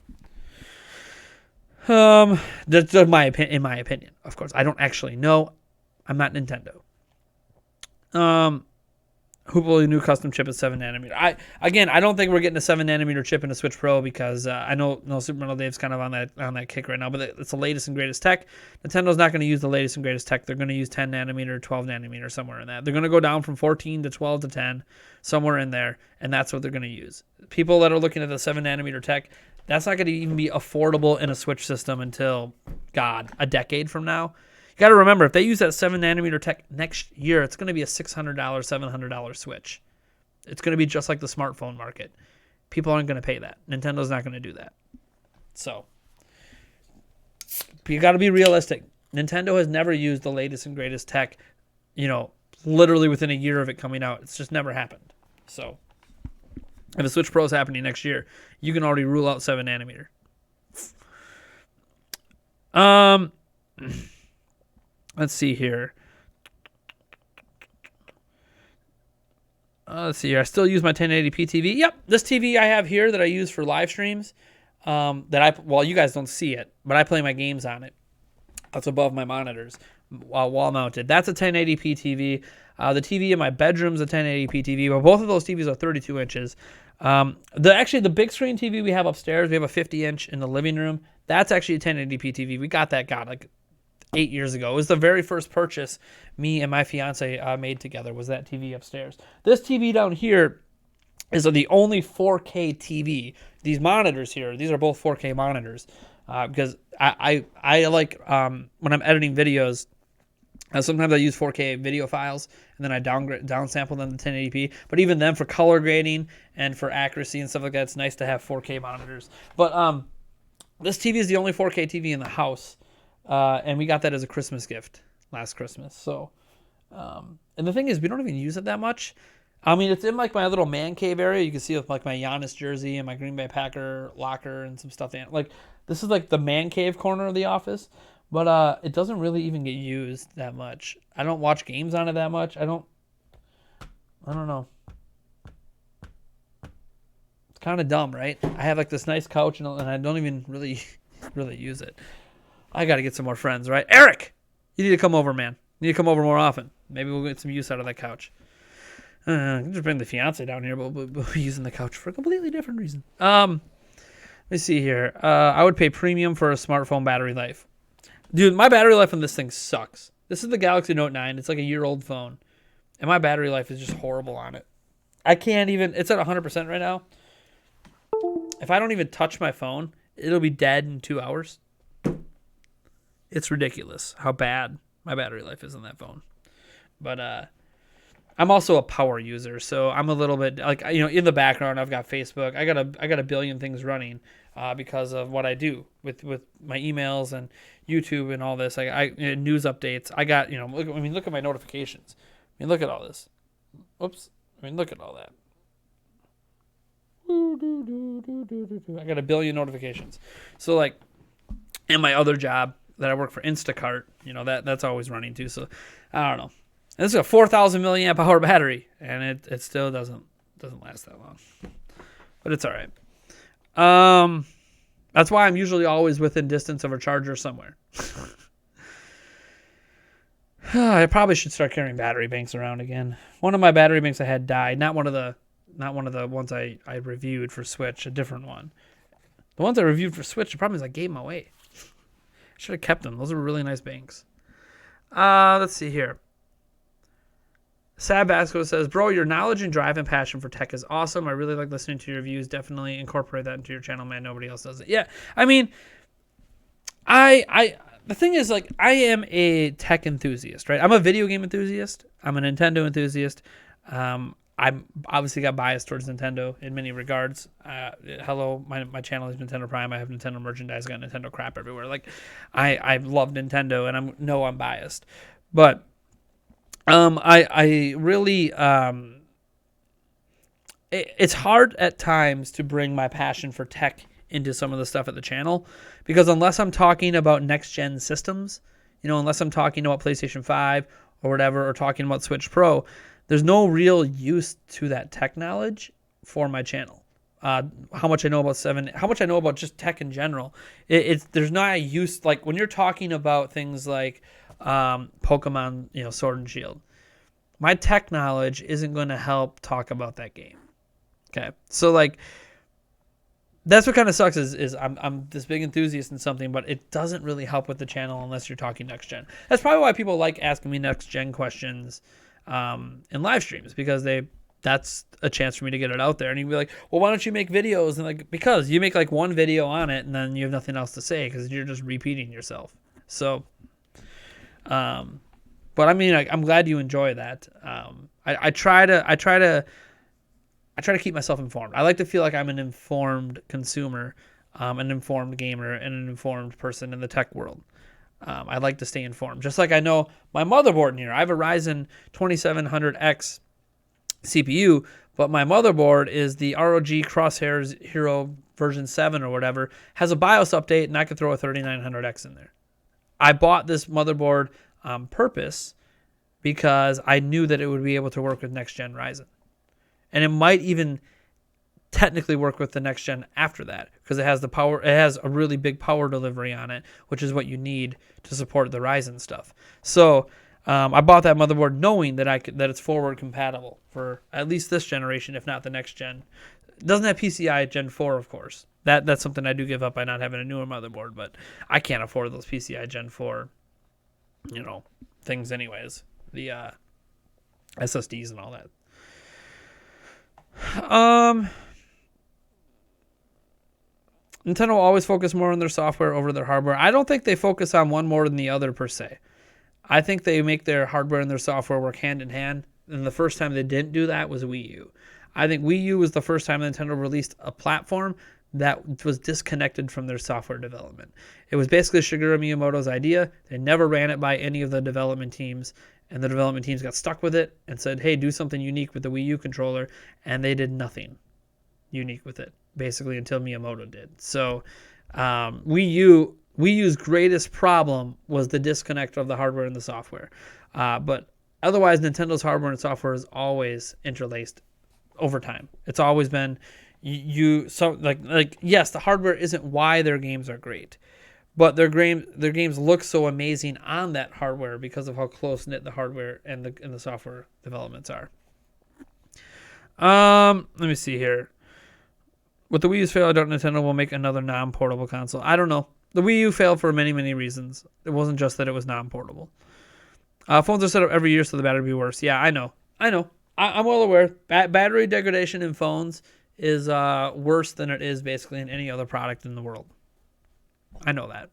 that's in my opinion. Of course, I don't actually know. I'm not Nintendo. Hopefully, new custom chip is 7 nanometer. I don't think we're getting a 7 nanometer chip in a Switch Pro because I know Super Metal Dave's kind of on that kick right now. But it's the latest and greatest tech. Nintendo's not going to use the latest and greatest tech. They're going to use 10 nanometer, 12 nanometer, somewhere in that. They're going to go down from 14 to 12 to 10, somewhere in there, and that's what they're going to use. People that are looking at the 7 nanometer tech, that's not going to even be affordable in a Switch system until, a decade from now. You got to remember, if they use that 7 nanometer tech next year, it's going to be a $600, $700 Switch. It's going to be just like the smartphone market. People aren't going to pay that. Nintendo's not going to do that. So, you got to be realistic. Nintendo has never used the latest and greatest tech, literally within a year of it coming out. It's just never happened. So, if a Switch Pro is happening next year, you can already rule out 7 nanometer. Let's see here. Let's see here. I still use my 1080p TV. Yep, this TV I have here that I use for live streams. You guys don't see it, but I play my games on it. That's above my monitors, wall mounted. That's a 1080p TV. The TV in my bedroom's a 1080p TV, but both of those TVs are 32 inches. The big screen TV we have upstairs, we have a 50-inch in the living room. That's actually a 1080p TV. We got that, 8 years ago. It was the very first purchase me and my fiance made together, was that TV upstairs. This TV down here is the only 4K TV. These monitors here, these are both 4K monitors because I like when I'm editing videos, sometimes I use 4K video files and then I downsample them to 1080p. But even then, for color grading and for accuracy and stuff like that, it's nice to have 4K monitors. But this TV is the only 4K TV in the house. And we got that as a Christmas gift last Christmas. So, and the thing is, we don't even use it that much. I mean, it's in my little man cave area. You can see with my Giannis jersey and my Green Bay Packer locker and some stuff. This is the man cave corner of the office, but it doesn't really even get used that much. I don't watch games on it that much. I don't know. It's kind of dumb, right? I have this nice couch and I don't even really use it. I got to get some more friends, right? Eric, you need to come over, man. You need to come over more often. Maybe we'll get some use out of that couch. Just bring the fiance down here, but we'll be using the couch for a completely different reason. Let me see here. I would pay premium for a smartphone battery life. Dude, my battery life on this thing sucks. This is the Galaxy Note 9. It's like a year-old phone. And my battery life is just horrible on it. I can't even... It's at 100% right now. If I don't even touch my phone, it'll be dead in 2 hours. It's ridiculous how bad my battery life is on that phone. But I'm also a power user, so I'm a little bit in the background I've got Facebook. I got a billion things running because of what I do with my emails and YouTube and all this. News updates. I got look at my notifications. Look at all this. Oops. Look at all that. I got a billion notifications. So and my other job that I work for Instacart, that's always running too. So I don't know. This is a 4,000 milliamp hour battery, and it still doesn't last that long. But it's all right. That's why I'm usually always within distance of a charger somewhere. I probably should start carrying battery banks around again. One of my battery banks I had died. Not one of the not one of the ones I reviewed for Switch, a different one. The ones I reviewed for Switch, the problem is I gave them away. I should have kept them. Those are really nice banks. Let's see here. Sad Basco says, bro, your knowledge and drive and passion for tech is awesome. I really like listening to your reviews. Definitely incorporate that into your channel, man. Nobody else does it. Yeah, I mean, the thing is, like, I am a tech enthusiast, right? I'm a video game enthusiast. I'm a Nintendo enthusiast. I'm obviously got bias towards Nintendo in many regards. Hello, my channel is Nintendo Prime. I have Nintendo merchandise. I got Nintendo crap everywhere. Like, I love Nintendo, and I'm biased, but I really it's hard at times to bring my passion for tech into some of the stuff at the channel, because unless I'm talking about next gen systems, unless I'm talking about PlayStation 5 or whatever, or talking about Switch Pro, there's no real use to that tech knowledge for my channel. How much I know about how much I know about just tech in general. There's not a use, like when you're talking about things like Pokemon, Sword and Shield. My tech knowledge isn't going to help talk about that game. Okay, so like that's what kind of sucks is I'm this big enthusiast in something, but it doesn't really help with the channel unless you're talking next gen. That's probably why people like asking me next gen questions in live streams, because that's a chance for me to get it out there. And you'd be like, well, why don't you make videos? And like, because you make like one video on it and then you have nothing else to say because you're just repeating yourself. So, but I mean, I'm glad you enjoy that. I try to keep myself informed. I like to feel like I'm an informed consumer, an informed gamer, and an informed person in the tech world. I like to stay informed. Just like I know my motherboard in here. I have a Ryzen 2700X CPU, but my motherboard is the ROG Crosshairs Hero version 7 or whatever, has a BIOS update, and I could throw a 3900X in there. I bought this motherboard on purpose because I knew that it would be able to work with next-gen Ryzen. And it might even technically work with the next gen after that, because it has the power. It has a really big power delivery on it, which is what you need to support the Ryzen stuff. So I bought that motherboard knowing that that it's forward compatible for at least this generation, if not the next gen. It doesn't have PCI Gen 4, of course. That's something I do give up by not having a newer motherboard, but I can't afford those PCI Gen 4, things anyways. The SSDs and all that. Nintendo will always focus more on their software over their hardware. I don't think they focus on one more than the other per se. I think they make their hardware and their software work hand in hand. And the first time they didn't do that was Wii U. I think Wii U was the first time Nintendo released a platform that was disconnected from their software development. It was basically Shigeru Miyamoto's idea. They never ran it by any of the development teams. And the development teams got stuck with it and said, hey, do something unique with the Wii U controller. And they did nothing unique with it, basically, until Miyamoto did. So Wii U's greatest problem was the disconnect of the hardware and the software. But otherwise, Nintendo's hardware and software is always interlaced over time. It's always been, yes, the hardware isn't why their games are great. But their games look so amazing on that hardware because of how close knit the hardware and the software developments are. Let me see here. With the Wii U's fail, I doubt Nintendo will make another non-portable console. I don't know. The Wii U failed for many, many reasons. It wasn't just that it was non-portable. Phones are set up every year so the battery will be worse. Yeah, I know. I'm well aware. Battery degradation in phones is worse than it is basically in any other product in the world. I know that.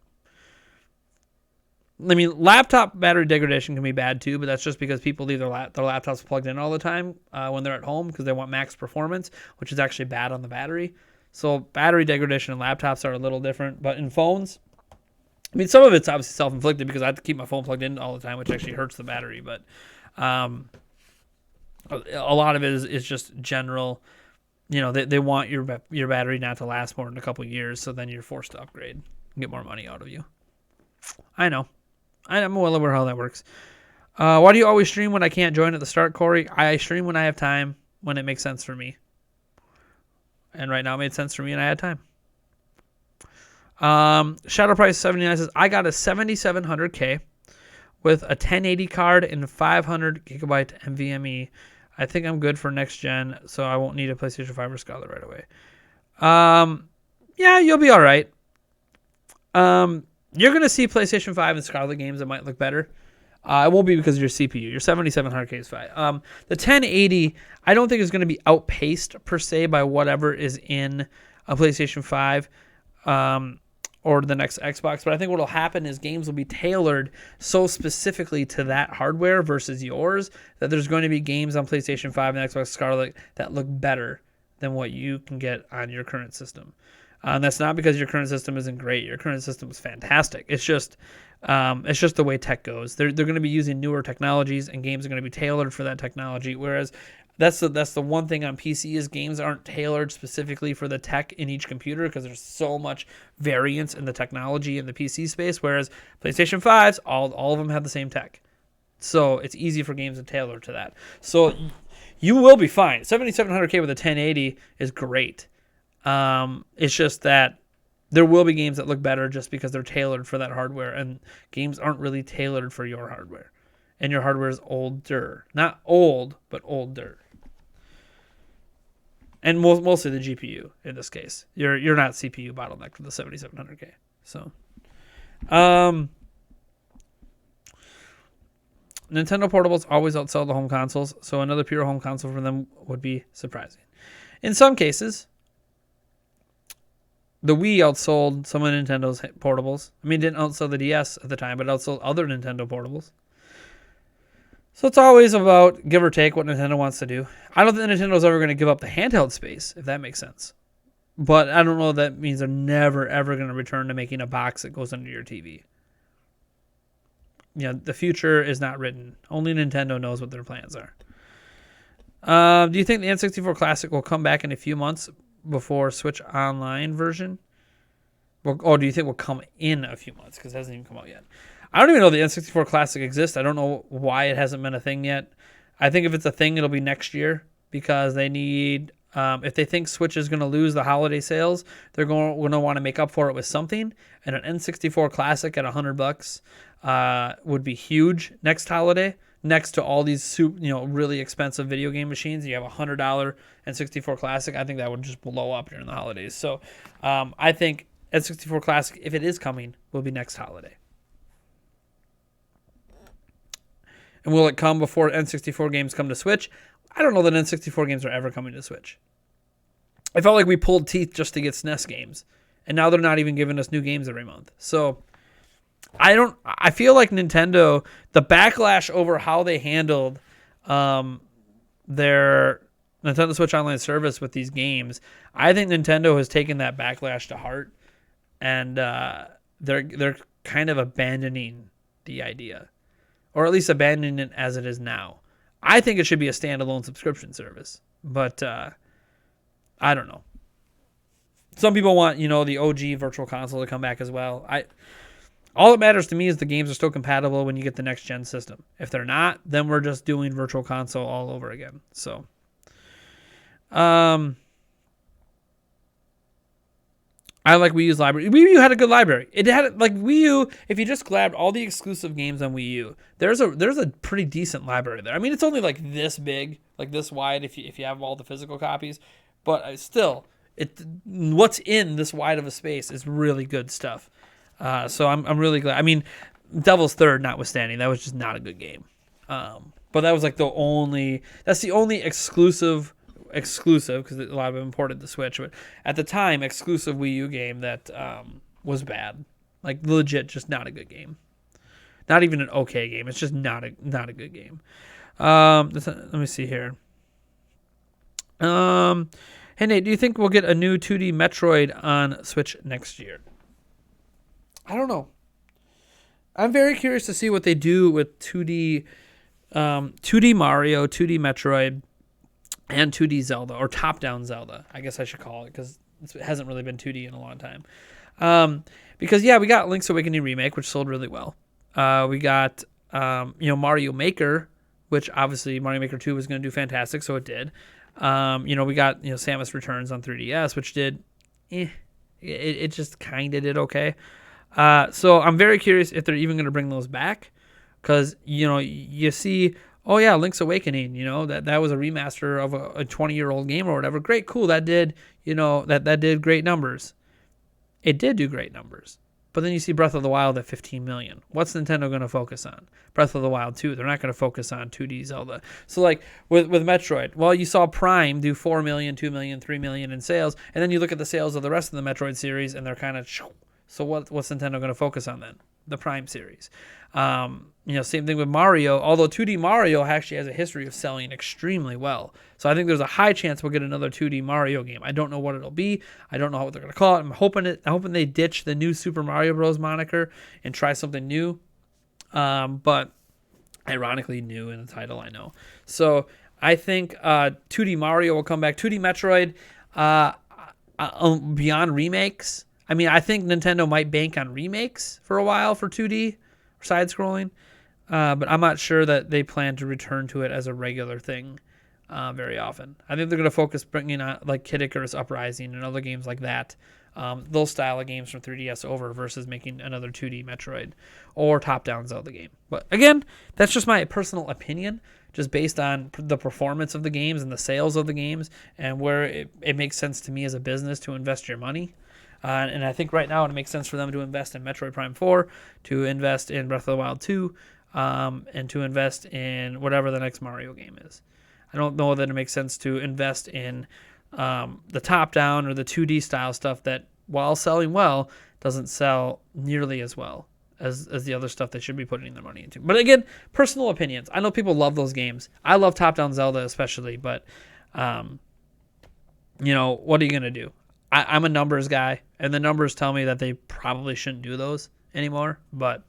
I mean, laptop battery degradation can be bad too, but that's just because people leave their laptops plugged in all the time when they're at home because they want max performance, which is actually bad on the battery. So battery degradation in laptops are a little different, but in phones, I mean, some of it's obviously self-inflicted because I have to keep my phone plugged in all the time, which actually hurts the battery. But a lot of it is just general. They want your battery not to last more than a couple of years, so then you're forced to upgrade and get more money out of you. I know. I'm well aware how that works. Why do you always stream when I can't join at the start, Corey? I stream when I have time, when it makes sense for me. And right now it made sense for me and I had time. Shadow Price 79 says, I got a 7700K with a 1080 card and 500 gigabyte NVMe. I think I'm good for next gen, so I won't need a PlayStation 5 or Scarlet right away. Yeah, you'll be all right. You're going to see PlayStation 5 and Scarlet games that might look better. It won't be because of your CPU. Your 7700K is fine. The 1080, I don't think is going to be outpaced per se by whatever is in a PlayStation 5 or the next Xbox. But I think what will happen is games will be tailored so specifically to that hardware versus yours that there's going to be games on PlayStation 5 and Xbox Scarlet that look better than what you can get on your current system. And that's not because your current system isn't great. Your current system is fantastic. It's just the way tech goes. They're going to be using newer technologies, and games are going to be tailored for that technology. Whereas that's the one thing on PC is games aren't tailored specifically for the tech in each computer because there's so much variance in the technology in the PC space. Whereas PlayStation 5s, all of them have the same tech, so it's easy for games to tailor to that. So you will be fine. 7700K with a 1080 is great. It's just that there will be games that look better just because they're tailored for that hardware, and games aren't really tailored for your hardware, and your hardware is older. Not old, but older. And mostly the GPU in this case. You're not CPU bottlenecked with the 7700K. So, Nintendo portables always outsell the home consoles, so another pure home console for them would be surprising. In some cases, the Wii outsold some of Nintendo's portables. I mean, it didn't outsell the DS at the time, but it outsold other Nintendo portables. So it's always about give or take what Nintendo wants to do. I don't think Nintendo's ever going to give up the handheld space, if that makes sense. But I don't know if that means they're never, ever going to return to making a box that goes under your TV. You know, the future is not written. Only Nintendo knows what their plans are. Do you think the N64 Classic will come back in a few months before Switch Online version? Or do you think will come in a few months? Because it hasn't even come out yet. I don't even know the N64 Classic exists. I don't know why it hasn't been a thing yet. I think if it's a thing, it'll be next year because they need, if they think Switch is going to lose the holiday sales, they're going to want to make up for it with something. And an N64 Classic at $100 would be huge next holiday. Next to all these really expensive video game machines, you have a $100 N64 Classic. I think that would just blow up during the holidays. So I think N64 Classic, if it is coming, will be next holiday. And will it come before N64 games come to Switch? I don't know that N64 games are ever coming to Switch. I felt like we pulled teeth just to get SNES games, and now they're not even giving us new games every month. So I feel like Nintendo, the backlash over how they handled their Nintendo Switch Online service with these games, I think Nintendo has taken that backlash to heart, and they're kind of abandoning the idea, or at least abandoning it as it is now. I think it should be a standalone subscription service, but I don't know. Some people want, the OG Virtual Console to come back as well. All that matters to me is the games are still compatible when you get the next gen system. If they're not, then we're just doing Virtual Console all over again. So, I like Wii U's library. Wii U had a good library. It had Wii U. If you just grabbed all the exclusive games on Wii U, there's a pretty decent library there. I mean, it's only like this big, like this wide. If you have all the physical copies, but still, what's in this wide of a space is really good stuff. So I'm really glad. I mean, Devil's Third notwithstanding, that was just not a good game. But that was that's the only exclusive because a lot of them imported the Switch, but at the time exclusive Wii U game that was bad, like legit, just not a good game. Not even an okay game. It's just not a good game. Let me see here. Hey Nate, do you think we'll get a new 2D Metroid on Switch next year? I don't know. I'm very curious to see what they do with 2D Mario, 2D Metroid, and 2D Zelda, or top-down Zelda, I guess I should call it, because it hasn't really been 2D in a long time. Because, we got Link's Awakening Remake, which sold really well. We got, Mario Maker, which obviously Mario Maker 2 was going to do fantastic, so it did. We got, Samus Returns on 3DS, which did, it just kind of did okay. So I'm very curious if they're even going to bring those back, because you see Oh yeah, Link's Awakening, that was a remaster of a 20-year-old game or whatever. Great, cool. That did, that did great numbers. It did do great numbers. But then you see Breath of the Wild at 15 million. What's Nintendo going to focus on? Breath of the Wild 2. They're not going to focus on 2D Zelda. So like with Metroid, well, you saw Prime do 4 million, 2 million, 3 million in sales, and then you look at the sales of the rest of the Metroid series and they're kind of so what's Nintendo going to focus on then? The Prime series. Same thing with Mario, although 2D Mario actually has a history of selling extremely well. So I think there's a high chance we'll get another 2D Mario game. I don't know what it'll be. I don't know what they're going to call it. I'm hoping they ditch the new Super Mario Bros. Moniker and try something new. But ironically new in the title, I know. So I think 2D Mario will come back. 2D Metroid, beyond remakes. I mean, I think Nintendo might bank on remakes for a while for 2D or side-scrolling, but I'm not sure that they plan to return to it as a regular thing very often. I think they're going to focus bringing on like Kid Icarus Uprising and other games like that, those style of games from 3DS over versus making another 2D Metroid or top-down Zelda game. But again, that's just my personal opinion, just based on the performance of the games and the sales of the games and where it makes sense to me as a business to invest your money. And I think right now it makes sense for them to invest in Metroid Prime 4, to invest in Breath of the Wild 2, and to invest in whatever the next Mario game is. I don't know that it makes sense to invest in the top-down or the 2D style stuff that, while selling well, doesn't sell nearly as well as the other stuff they should be putting their money into. But again, personal opinions. I know people love those games. I love top-down Zelda especially, but, what are you going to do? I'm a numbers guy, and the numbers tell me that they probably shouldn't do those anymore, but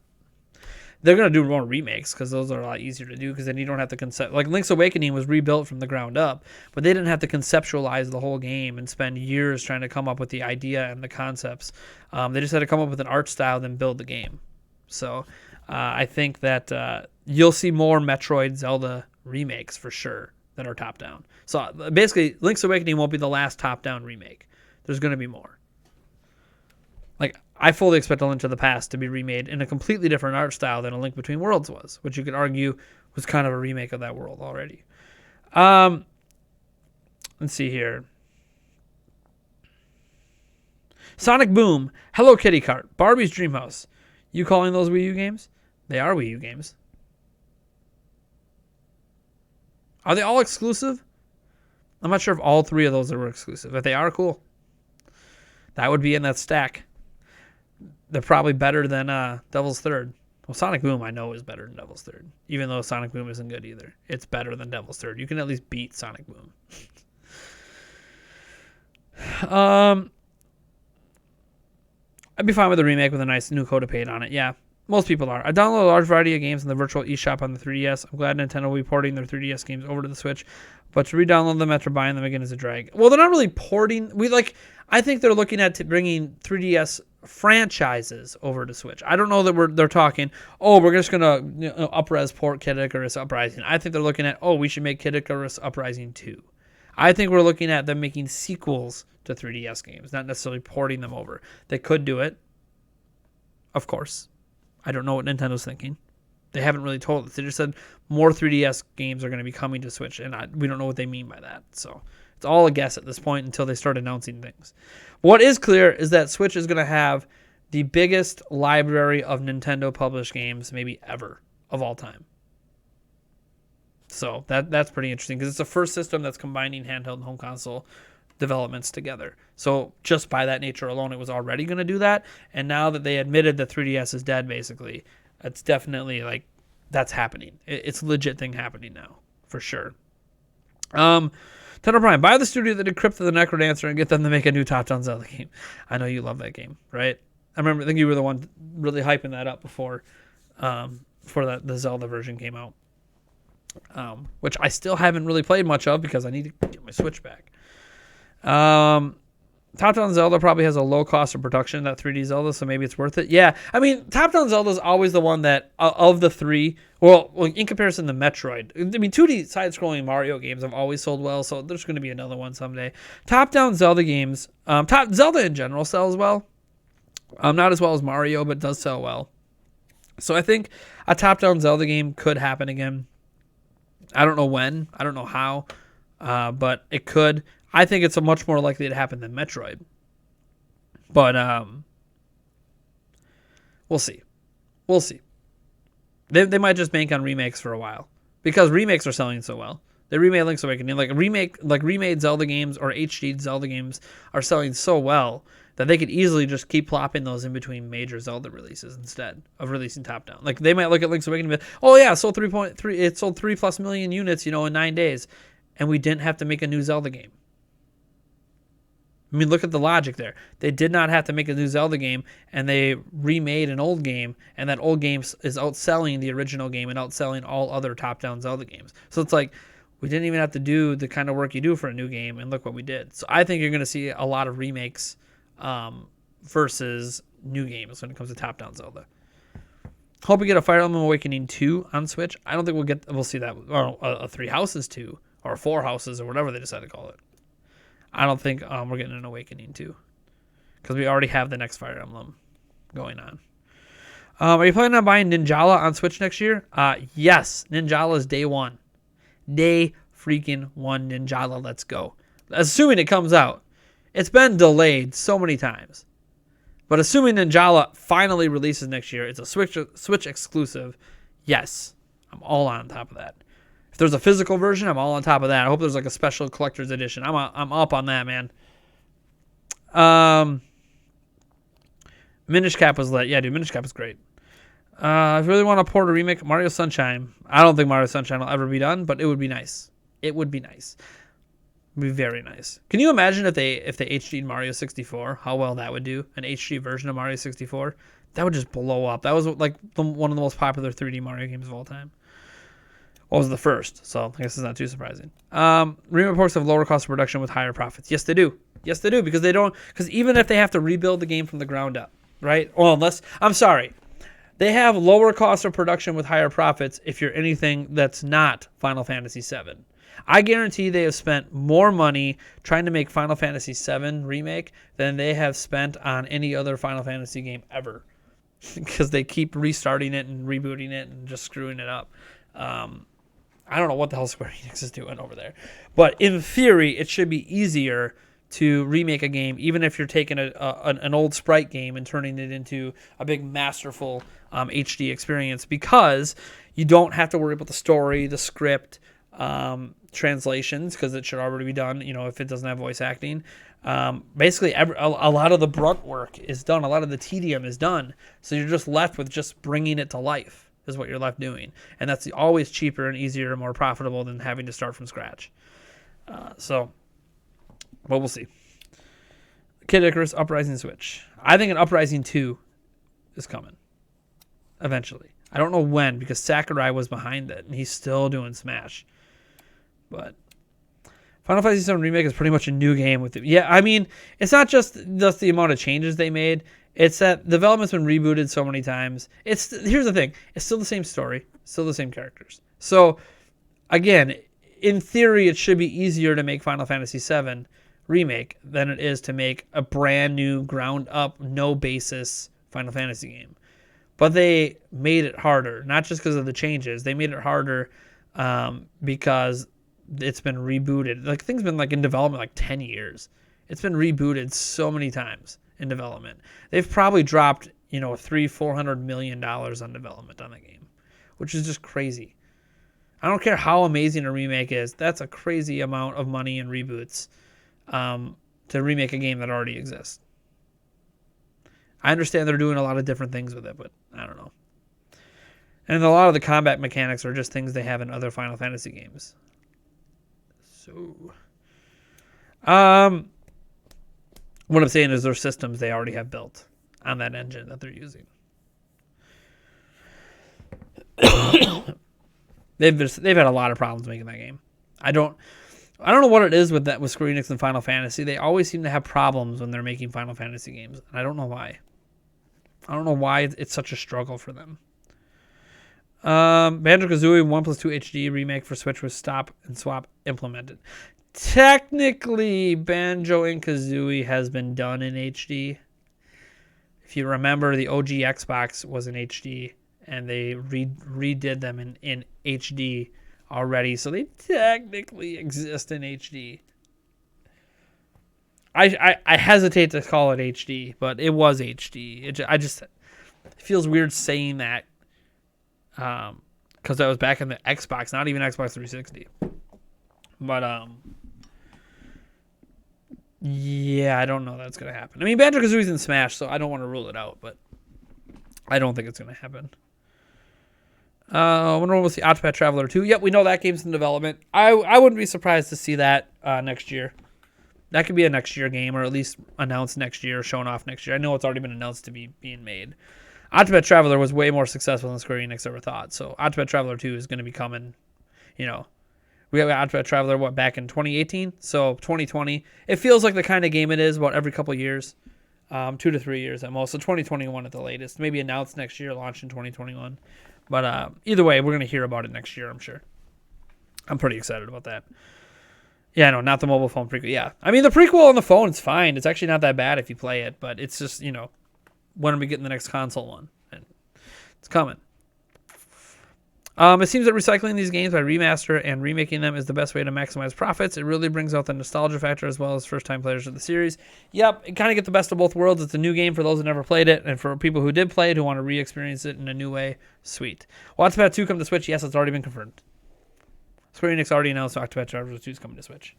they're going to do more remakes because those are a lot easier to do because then you don't have to concept. Like Link's Awakening was rebuilt from the ground up, but they didn't have to conceptualize the whole game and spend years trying to come up with the idea and the concepts. They just had to come up with an art style, then build the game. So I think that you'll see more Metroid Zelda remakes for sure that are top-down. So basically, Link's Awakening won't be the last top-down remake. There's going to be more. Like, I fully expect A Link to the Past to be remade in a completely different art style than A Link Between Worlds was, which you could argue was kind of a remake of that world already. Let's see here. Sonic Boom, Hello Kitty Kart, Barbie's Dreamhouse. You calling those Wii U games? They are Wii U games. Are they all exclusive? I'm not sure if all three of those were exclusive. If they are, cool. That would be in that stack. They're probably better than Devil's Third. Well, Sonic Boom I know is better than Devil's Third, even though Sonic Boom isn't good either. It's better than Devil's Third. You can at least beat Sonic Boom. I'd be fine with a remake with a nice new code of paint on it. Yeah, most people are. I downloaded a large variety of games in the virtual eShop on the 3DS. I'm glad Nintendo will be porting their 3DS games over to the Switch, but to re-download them after buying them again is a drag. Well, they're not really porting. I think they're looking at bringing 3DS franchises over to Switch. I don't know that they're talking, we're just going to up-res port Kid Icarus Uprising. I think they're looking at, we should make Kid Icarus Uprising 2. I think we're looking at them making sequels to 3DS games, not necessarily porting them over. They could do it, of course. I don't know what Nintendo's thinking. They haven't really told us. They just said more 3DS games are going to be coming to Switch, and we don't know what they mean by that. So it's all a guess at this point until they start announcing things. What is clear is that Switch is going to have the biggest library of Nintendo published games maybe ever of all time. So that's pretty interesting because it's the first system that's combining handheld and home console developments together. So just by that nature alone, it was already going to do that. And now that they admitted that 3DS is dead, basically, it's definitely that's happening. It's a legit thing happening now, for sure. Nintendo Prime, buy the studio that decrypted the Necrodancer and get them to make a new top-down Zelda game. I know you love that game, right? I think you were the one really hyping that up before the Zelda version came out. Which I still haven't really played much of because I need to get my Switch back. Top-down Zelda probably has a low cost of production, that 3D Zelda, so maybe it's worth it. Yeah, Top-down Zelda is always the one that, of the three, well, in comparison to Metroid, 2D side-scrolling Mario games have always sold well, so there's going to be another one someday. Top-down Zelda games, Zelda in general sells well. Not as well as Mario, but does sell well. So I think a top-down Zelda game could happen again. I don't know when. I don't know how. But it could. I think it's a much more likely to happen than Metroid. But we'll see. We'll see. They might just bank on remakes for a while because remakes are selling so well. They remade Link's Awakening, remade Zelda games or HD Zelda games are selling so well that they could easily just keep plopping those in between major Zelda releases instead of releasing top down. Like they might look at Link's Awakening and be, oh yeah, it sold 3.3, it sold 3+ million units, in 9 days, and we didn't have to make a new Zelda game. I mean, look at the logic there. They did not have to make a new Zelda game, and they remade an old game, and that old game is outselling the original game and outselling all other top-down Zelda games. So it's like, we didn't even have to do the kind of work you do for a new game, and look what we did. So I think you're going to see a lot of remakes versus new games when it comes to top-down Zelda. Hope we get a Fire Emblem Awakening 2 on Switch. I don't think we'll see that, or a Three Houses 2, or Four Houses, or whatever they decide to call it. I don't think we're getting an Awakening 2 because we already have the next Fire Emblem going on. Are you planning on buying Ninjala on Switch next year? Yes. Ninjala is day one. Day freaking one Ninjala. Let's go. Assuming it comes out. It's been delayed so many times. But assuming Ninjala finally releases next year, it's a Switch exclusive. Yes. I'm all on top of that. If there's a physical version, I'm all on top of that. I hope there's like a special collector's edition. I'm up on that, man. Minish Cap was lit. Yeah, dude, Minish Cap is great. If you really want to port a remake, Mario Sunshine. I don't think Mario Sunshine will ever be done, but it would be nice. It would be nice. It would be very nice. Can you imagine if they HD'd Mario 64? How well that would do? An HD version of Mario 64? That would just blow up. That was like one of the most popular 3D Mario games of all time. Well, it was the first, so I guess it's not too surprising. Remake ports have lower cost of production with higher profits. Yes, they do. Yes, they do, because even if they have to rebuild the game from the ground up, right? Well, they have lower cost of production with higher profits if you're anything that's not Final Fantasy VII. I guarantee they have spent more money trying to make Final Fantasy VII Remake than they have spent on any other Final Fantasy game ever, because they keep restarting it and rebooting it and just screwing it up. I don't know what the hell Square Enix is doing over there. But in theory, it should be easier to remake a game, even if you're taking an old sprite game and turning it into a big, masterful HD experience, because you don't have to worry about the story, the script, translations, because it should already be done, if it doesn't have voice acting. Basically, a lot of the brunt work is done. A lot of the tedium is done. So you're just left with just bringing it to life. Is what you're left doing. And that's always cheaper and easier and more profitable than having to start from scratch. But we'll see. Kid Icarus, Uprising Switch. I think an Uprising 2 is coming. Eventually. I don't know when, because Sakurai was behind it, and he's still doing Smash. But Final Fantasy VII Remake is pretty much a new game with it. Yeah, I mean, it's not just the amount of changes they made. It's that development's been rebooted so many times. Here's the thing. It's still the same story. Still the same characters. So, again, in theory, it should be easier to make Final Fantasy VII Remake than it is to make a brand new, ground-up, no-basis Final Fantasy game. But they made it harder, not just because of the changes. They made it harder because it's been rebooted. Like, things been in development 10 years. It's been rebooted so many times in development. They've probably dropped, $300-400 million on development on the game, which is just crazy. I don't care how amazing a remake is. That's a crazy amount of money and reboots to remake a game that already exists. I understand they're doing a lot of different things with it, but I don't know. And a lot of the combat mechanics are just things they have in other Final Fantasy games. So, what I'm saying is their systems they already have built on that engine that they're using. They've had a lot of problems making that game. I don't know what it is with Square Enix and Final Fantasy. They always seem to have problems when they're making Final Fantasy games, and I don't know why. I don't know why it's such a struggle for them. Banjo-Kazooie 1+2 HD remake for Switch with stop and swap implemented. Technically, Banjo and Kazooie has been done in HD. If you remember, the OG Xbox was in HD, and they redid them in HD already, so they technically exist in HD. I hesitate to call it HD, but it was HD. It feels weird saying that because that was back in the Xbox, not even Xbox 360. But yeah, I don't know that's gonna happen. I mean, Banjo-Kazooie's in Smash, so I don't want to rule it out, but I don't think it's gonna happen. I wonder when we'll see Octopath Traveler 2. Yep, we know that game's in development. I wouldn't be surprised to see that next year. That could be a next year game, or at least announced next year, shown off next year. I know it's already been announced to be being made. Octopath Traveler was way more successful than Square Enix ever thought. So Octopath Traveler 2 is going to be coming, We got Octopath Traveler, back in 2018? So 2020. It feels like the kind of game it is about every couple of years. 2 to 3 years at most. So 2021 at the latest. Maybe announced next year, launch in 2021. But either way, we're going to hear about it next year, I'm sure. I'm pretty excited about that. Yeah, no, not the mobile phone prequel. Yeah. I mean, the prequel on the phone is fine. It's actually not that bad if you play it. But it's just, when are we getting the next console one? And it's coming. It seems that recycling these games by remaster and remaking them is the best way to maximize profits. It really brings out the nostalgia factor as well as first-time players of the series. Yep, it kind of get the best of both worlds. It's a new game for those who never played it, and for people who did play it who want to re-experience it in a new way, sweet. Will Octopath 2 come to Switch? Yes, it's already been confirmed. Square Enix already announced Octopath Traveler 2 is coming to Switch.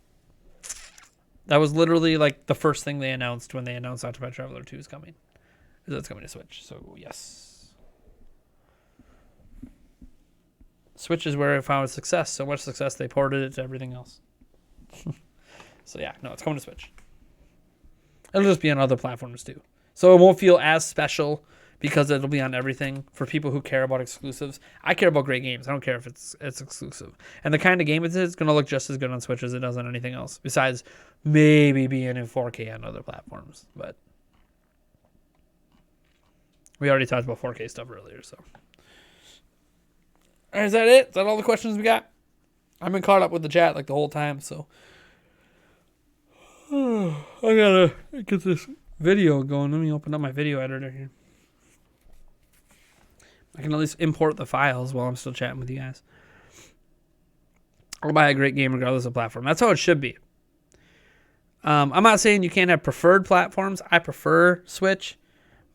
That was literally like the first thing they announced when they announced Octopath Traveler 2 is coming. Is that it's coming to Switch. So, yes. Switch is where it found success. So much success, they ported it to everything else. So, yeah, no, it's coming to Switch. It'll just be on other platforms, too. So it won't feel as special because it'll be on everything for people who care about exclusives. I care about great games. I don't care if it's exclusive. And the kind of game it is going to look just as good on Switch as it does on anything else, besides maybe being in 4K on other platforms. But we already talked about 4K stuff earlier, so. All right, is that it? Is that all the questions we got? I've been caught up with the chat like the whole time, so. I gotta get this video going. Let me open up my video editor here. I can at least import the files while I'm still chatting with you guys. I'll buy a great game regardless of platform. That's how it should be. I'm not saying you can't have preferred platforms. I prefer Switch,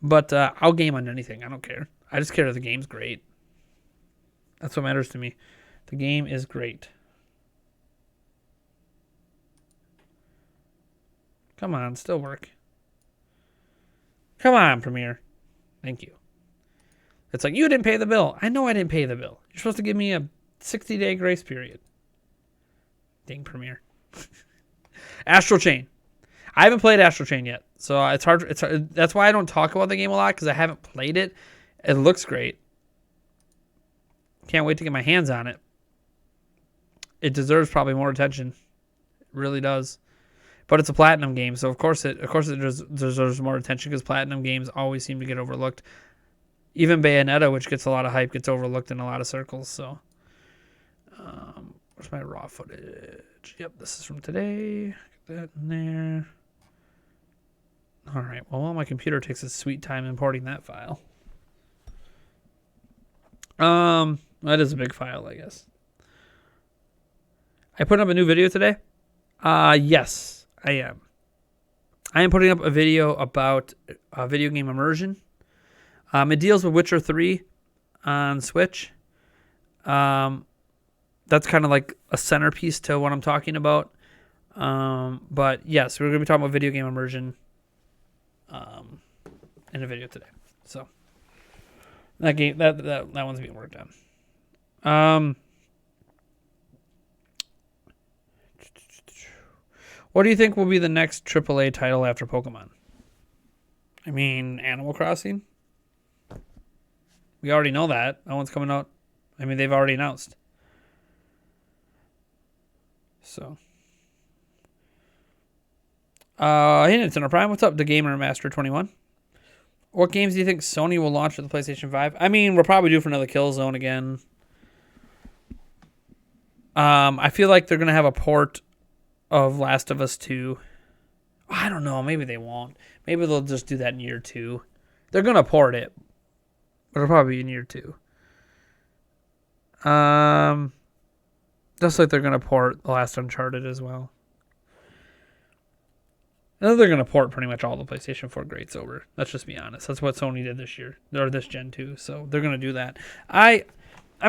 but I'll game on anything. I don't care. I just care that the game's great. That's what matters to me. The game is great. Come on, still work. Come on, Premiere. Thank you. It's like, you didn't pay the bill. I know I didn't pay the bill. You're supposed to give me a 60-day grace period. Dang, Premiere. Astral Chain. I haven't played Astral Chain yet, so it's hard. That's why I don't talk about the game a lot, because I haven't played it. It looks great. Can't wait to get my hands on it. It deserves probably more attention. It really does. But it's a Platinum game, so of course it deserves more attention, because Platinum games always seem to get overlooked. Even Bayonetta, which gets a lot of hype, gets overlooked in a lot of circles. So, where's my raw footage? Yep, this is from today. Get that in there. All right. Well, while my computer takes its sweet time importing that file. That is a big file, I guess. I put up a new video today. Yes, I am. I am putting up a video about video game immersion. It deals with Witcher 3 on Switch. That's kind of like a centerpiece to what I'm talking about. But yes, we're going to be talking about video game immersion in a video today. So that game, that one's being worked on. What do you think will be the next AAA title after Pokemon? I mean, Animal Crossing. We already know that. That one's coming out. I mean, they've already announced. So. Hey, Nintendo Prime. What's up? The Gamer Master 21. What games do you think Sony will launch for the PlayStation 5? I mean, we're probably due for another Killzone again. I feel like they're going to have a port of Last of Us 2. I don't know. Maybe they won't. Maybe they'll just do that in year 2. They're going to port it. But it'll probably be in year 2. Just like they're going to port the last Uncharted as well. And they're going to port pretty much all the PlayStation 4 greats over. Let's just be honest. That's what Sony did this year, or this Gen 2. So they're going to do that. I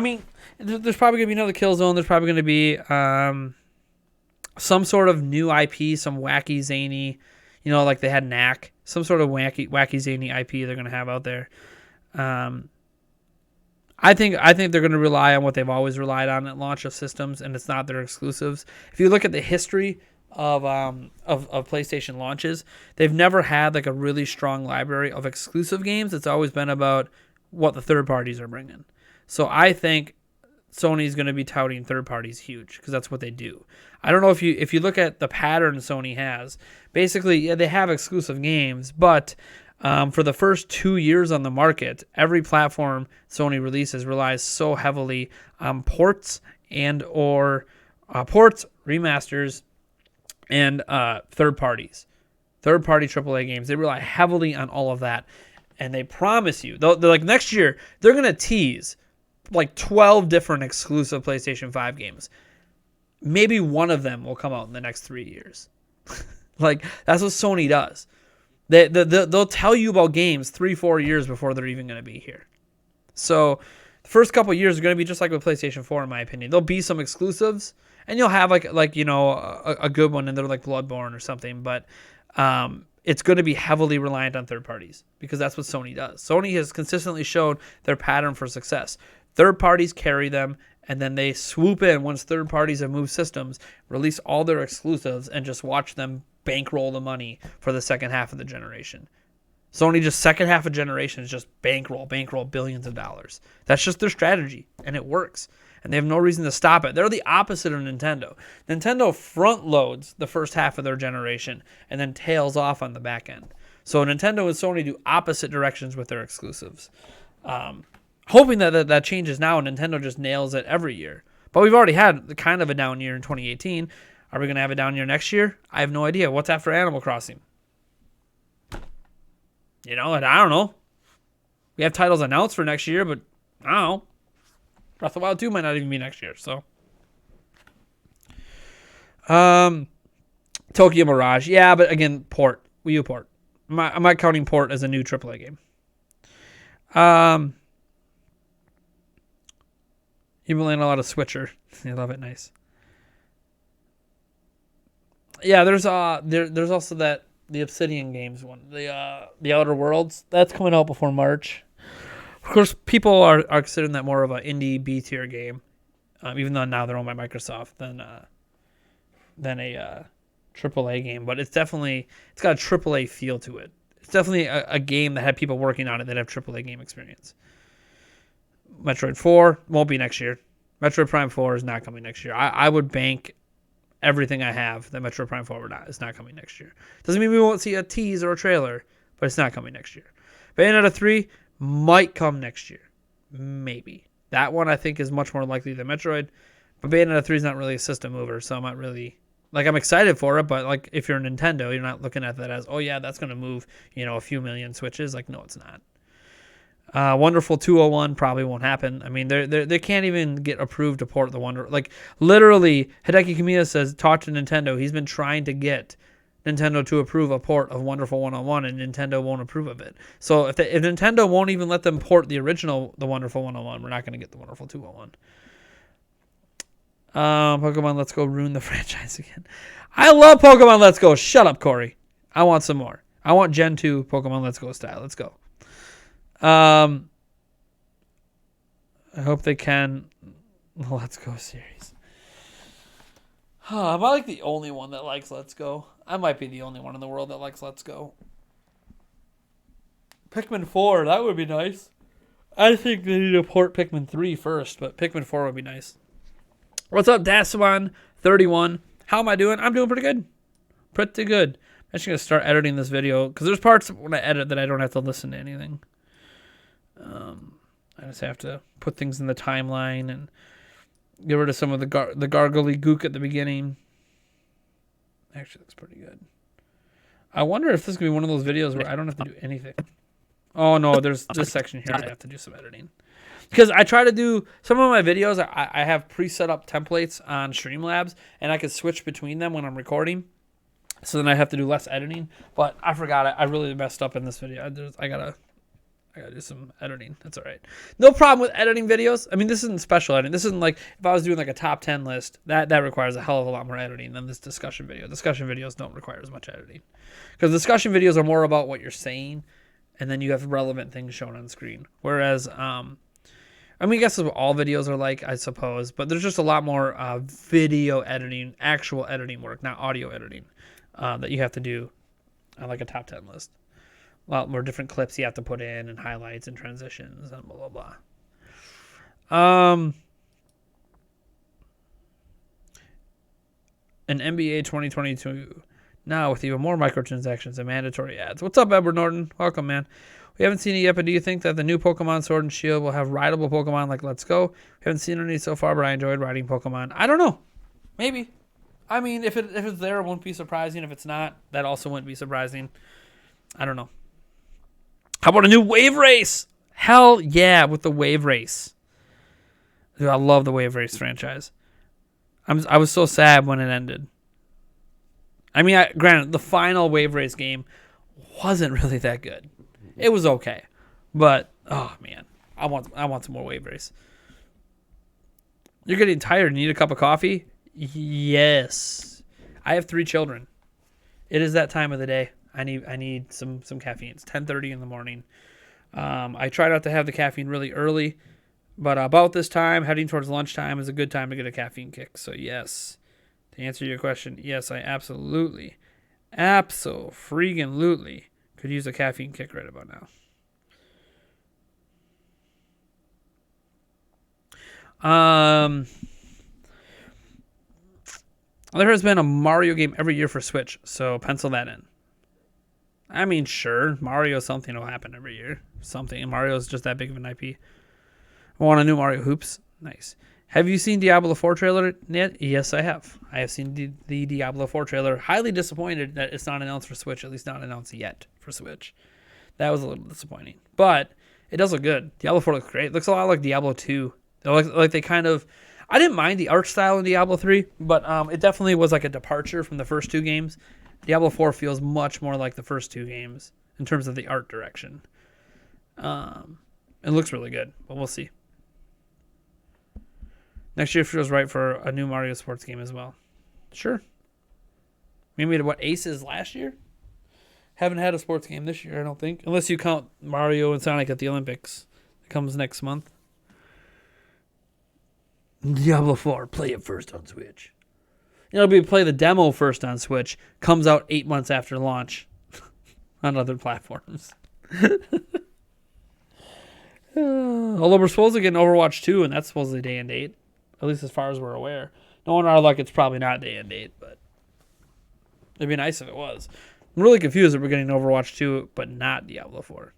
mean, there's probably going to be another Killzone. There's probably going to be some sort of new IP, some wacky, zany, like they had Knack. Some sort of wacky, zany IP they're going to have out there. I think they're going to rely on what they've always relied on at launch of systems, and it's not their exclusives. If you look at the history of PlayStation launches, they've never had like a really strong library of exclusive games. It's always been about what the third parties are bringing. So I think Sony's going to be touting third parties huge because that's what they do. I don't know if you look at the pattern Sony has. Basically, yeah, they have exclusive games, but for the first 2 years on the market, every platform Sony releases relies so heavily on ports or remasters, and third-party AAA games. They rely heavily on all of that, and they promise you, they're like next year, they're going to tease like 12 different exclusive PlayStation 5 games. Maybe one of them will come out in the next 3 years. Like, that's what Sony does. They'll tell you about games 3-4 years before they're even going to be here. So the first couple of years are going to be just like with PlayStation 4, in my opinion. There'll be some exclusives, and you'll have a good one, and they're like Bloodborne or something. But it's going to be heavily reliant on third parties because that's what Sony does. Sony has consistently shown their pattern for success. Third parties carry them, and then they swoop in once third parties have moved systems, release all their exclusives, and just watch them bankroll the money for the second half of the generation. Sony just second half of generation is just bankroll billions of dollars. That's just their strategy, and it works. And they have no reason to stop it. They're the opposite of Nintendo. Nintendo front loads the first half of their generation and then tails off on the back end. So Nintendo and Sony do opposite directions with their exclusives. Hoping that changes now, and Nintendo just nails it every year. But we've already had kind of a down year in 2018. Are we going to have a down year next year? I have no idea. What's after Animal Crossing? And I don't know. We have titles announced for next year, but I don't know. Breath of the Wild 2 might not even be next year, so. Tokyo Mirage. Yeah, but again, port. Wii U port. I'm not counting port as a new AAA game. You've been playing a lot of Switcher. I love it. Nice. Yeah, there's also the Obsidian Games one, the Outer Worlds. That's coming out before March. Of course, people are considering that more of an indie B tier game, even though now they're owned by Microsoft than a AAA game. But it's got a AAA feel to it. It's definitely a game that had people working on it that have AAA game experience. Metroid 4 won't be next year. Metroid Prime 4 is not coming next year. I would bank everything I have that Metroid Prime 4 is not coming next year. Doesn't mean we won't see a tease or a trailer, but it's not coming next year. Bayonetta 3 might come next year. Maybe. That one I think is much more likely than Metroid, but Bayonetta 3 is not really a system mover, so I'm not really... I'm excited for it, but if you're Nintendo, you're not looking at that as, oh yeah, that's going to move, a few million Switches. No, it's not. Wonderful 201 probably won't happen. I mean, they can't even get approved to port the Wonder. Literally, Hideki Kamiya says, talk to Nintendo. He's been trying to get Nintendo to approve a port of Wonderful 101, and Nintendo won't approve of it. So if Nintendo won't even let them port the Wonderful 101, we're not going to get the Wonderful 201. Pokemon Let's Go ruined the franchise again. I love Pokemon Let's Go. Shut up, Corey. I want some more. I want Gen 2 Pokemon Let's Go style. Let's go. I hope they can. The Let's Go series. Am I the only one that likes Let's Go? I might be the only one in the world that likes Let's Go. Pikmin 4, that would be nice. I think they need to port Pikmin 3 first, but Pikmin 4 would be nice. What's up, Daswan31? How am I doing? I'm doing pretty good. Pretty good. I'm just going to start editing this video, because there's parts when I edit that I don't have to listen to anything. I just have to put things in the timeline and get rid of some of the gargly gook at the beginning. Actually, looks pretty good. I wonder if this is going to be one of those videos where I don't have to do anything. Oh, no, there's this section here I have to do some editing. Because I try to do some of my videos, I have pre-set up templates on Streamlabs, and I can switch between them when I'm recording. So then I have to do less editing. But I forgot it. I really messed up in this video. I gotta do some editing. That's all right. No problem with editing videos. I mean, this isn't special editing. This isn't like if I was doing like a top 10 list, that requires a hell of a lot more editing than this discussion video. Discussion videos don't require as much editing. Because discussion videos are more about what you're saying, and then you have relevant things shown on screen. Whereas, I mean, I guess that's what all videos are like, I suppose. But there's just a lot more video editing, actual editing work, not audio editing, that you have to do on like a top 10 list. A lot more different clips you have to put in and highlights and transitions and blah, blah, blah. An NBA 2022 now with even more microtransactions and mandatory ads. What's up, Edward Norton? Welcome, man. We haven't seen it yet, but do you think that the new Pokemon Sword and Shield will have rideable Pokemon like Let's Go? We haven't seen any so far, but I enjoyed riding Pokemon. I don't know. Maybe. I mean, if it's there, it won't be surprising. If it's not, that also wouldn't be surprising. I don't know. How about a new Wave Race? Hell yeah, with the Wave Race. Dude, I love the Wave Race franchise. I was so sad when it ended. I mean, granted, the final Wave Race game wasn't really that good. It was okay, but oh man, I want some more Wave Race. You're getting tired. You need a cup of coffee? Yes. I have 3 children. It is that time of the day. I need some caffeine. It's 10:30 in the morning. I try not to have the caffeine really early, but about this time, heading towards lunchtime, is a good time to get a caffeine kick. So yes, to answer your question, yes, I absolutely could use a caffeine kick right about now. There has been a Mario game every year for Switch, so pencil that in. I mean, sure, Mario something will happen every year. Something. Mario's just that big of an IP. I want a new Mario Hoops. Nice. Have you seen Diablo 4 trailer yet? Yes, I have. I have seen the Diablo 4 trailer. Highly disappointed that it's not announced for Switch, at least not announced yet for Switch. That was a little disappointing. But it does look good. Diablo 4 looks great. It looks a lot like Diablo 2. Like they kind of... I didn't mind the art style in Diablo 3, but it definitely was like a departure from the first 2 games. Diablo 4 feels much more like the first 2 games in terms of the art direction. It looks really good, but we'll see. Next year feels right for a new Mario sports game as well. Sure. Maybe what Aces last year? Haven't had a sports game this year, I don't think. Unless you count Mario and Sonic at the Olympics. It comes next month. Diablo 4, play it first on Switch. It'll be play the demo first on Switch. Comes out 8 months after launch on other platforms. Although we're supposed to get an Overwatch 2, and that's supposedly day and date. At least as far as we're aware. Knowing our luck, it's probably not day and date, but it'd be nice if it was. I'm really confused that we're getting Overwatch 2, but not Diablo 4.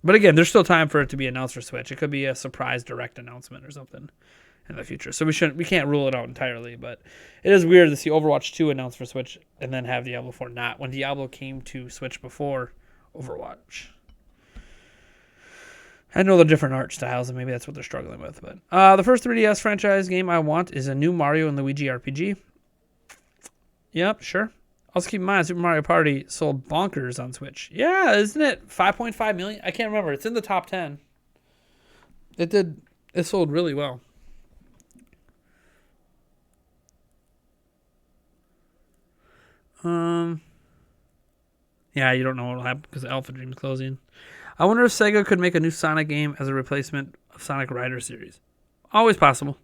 But again, there's still time for it to be announced for Switch. It could be a surprise direct announcement or something in the future. So we can't rule it out entirely, but it is weird to see Overwatch 2 announced for Switch and then have Diablo 4 not, when Diablo came to Switch before Overwatch. I know they're different art styles, and maybe that's what they're struggling with. But the first 3DS franchise game I want is a new Mario and Luigi RPG. Yep, sure. Also keep in mind, Super Mario Party sold bonkers on Switch. Yeah, isn't it 5.5 million? I can't remember. It's in the top 10. It sold really well. Yeah, you don't know what will happen because Alpha Dream's closing. I wonder if Sega could make a new Sonic game as a replacement of Sonic Riders series. Always possible.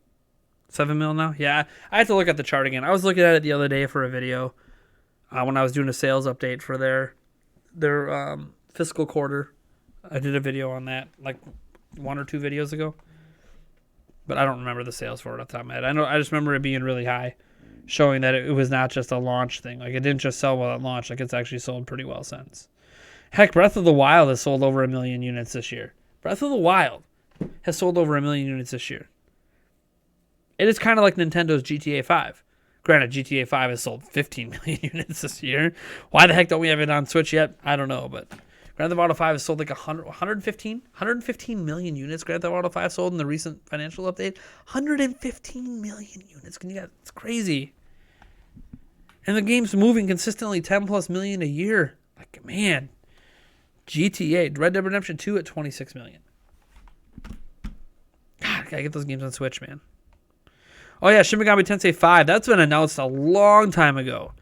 7 mil now? Yeah, I have to look at the chart again. I was looking at it the other day for a video when I was doing a sales update for their fiscal quarter. I did a video on that like 1 or 2 videos ago. But I don't remember the sales for it off the top of my head. I just remember it being really high, showing that it was not just a launch thing. Like, it didn't just sell well at launch. Like, it's actually sold pretty well since. Heck, Breath of the Wild has sold over 1 million units this year. Breath of the Wild has sold over 1 million units this year. It is kind of like Nintendo's GTA 5. Granted, GTA 5 has sold 15 million units this year. Why the heck don't we have it on Switch yet? I don't know, but Grand Theft Auto 5 has sold like 115 million units. Grand Theft Auto 5 sold in the recent financial update. 115 million units. It's crazy. And the game's moving consistently 10 plus million a year. Like, man. GTA, Red Dead Redemption 2 at 26 million. God, gotta get those games on Switch, man. Oh yeah, Shin Megami Tensei 5. That's been announced a long time ago.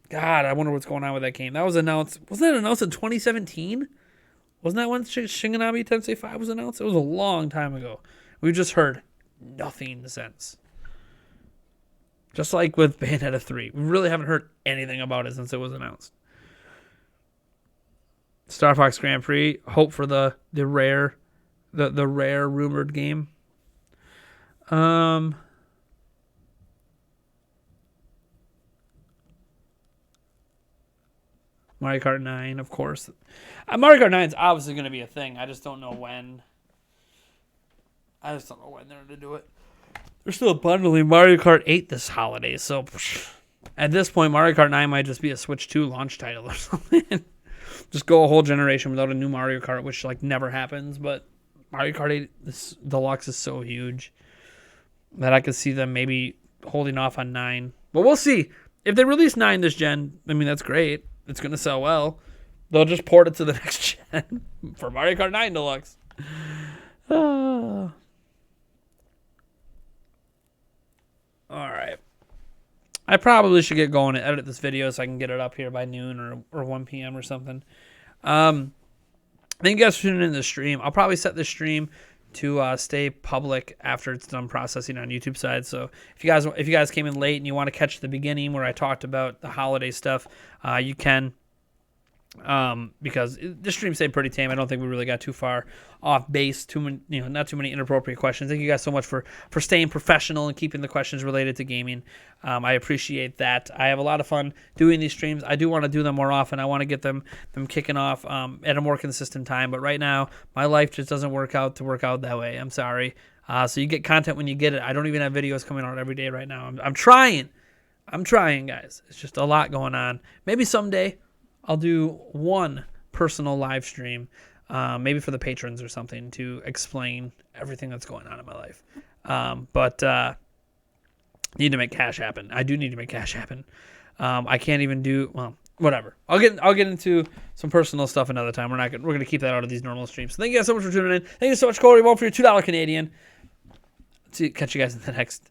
God, I wonder what's going on with that game. That was announced. Wasn't that announced in 2017? Wasn't that when Shin Megami Tensei 5 was announced? It was a long time ago. We've just heard nothing since. Just like with Bayonetta 3. We really haven't heard anything about it since it was announced. Star Fox Grand Prix. Hope for the rare rumored game. Mario Kart 9, of course. Mario Kart 9 is obviously going to be a thing. I just don't know when. They're going to do it. They're still bundling Mario Kart 8 this holiday, so at this point, Mario Kart 9 might just be a Switch 2 launch title or something. Just go a whole generation without a new Mario Kart, which like never happens. But Mario Kart 8 this Deluxe is so huge that I could see them maybe holding off on 9. But we'll see. If they release 9 this gen, I mean, that's great. It's going to sell well. They'll just port it to the next gen for Mario Kart 9 Deluxe. All right. I probably should get going and edit this video so I can get it up here by noon or 1 p.m. or something. Thank you guys for tuning in to the stream. I'll probably set this stream to stay public after it's done processing on YouTube side. So if you guys came in late and you want to catch the beginning where I talked about the holiday stuff, you can. Because the stream stayed pretty tame. I don't think we really got too far off base. Not too many inappropriate questions. Thank you guys so much for staying professional and keeping the questions related to gaming. I appreciate that. I have a lot of fun doing these streams. I do want to do them more often. I want to get them kicking off at a more consistent time. But right now, my life just doesn't work out that way. I'm sorry. So you get content when you get it. I don't even have videos coming out every day right now. I'm trying. I'm trying, guys. It's just a lot going on. Maybe someday I'll do one personal live stream, maybe for the patrons or something, to explain everything that's going on in my life. But need to make cash happen. I do need to make cash happen. I can't even do whatever. I'll get into some personal stuff another time. We're gonna keep that out of these normal streams. So thank you guys so much for tuning in. Thank you so much, Corey Wall, for your $2 Canadian. Catch you guys in the next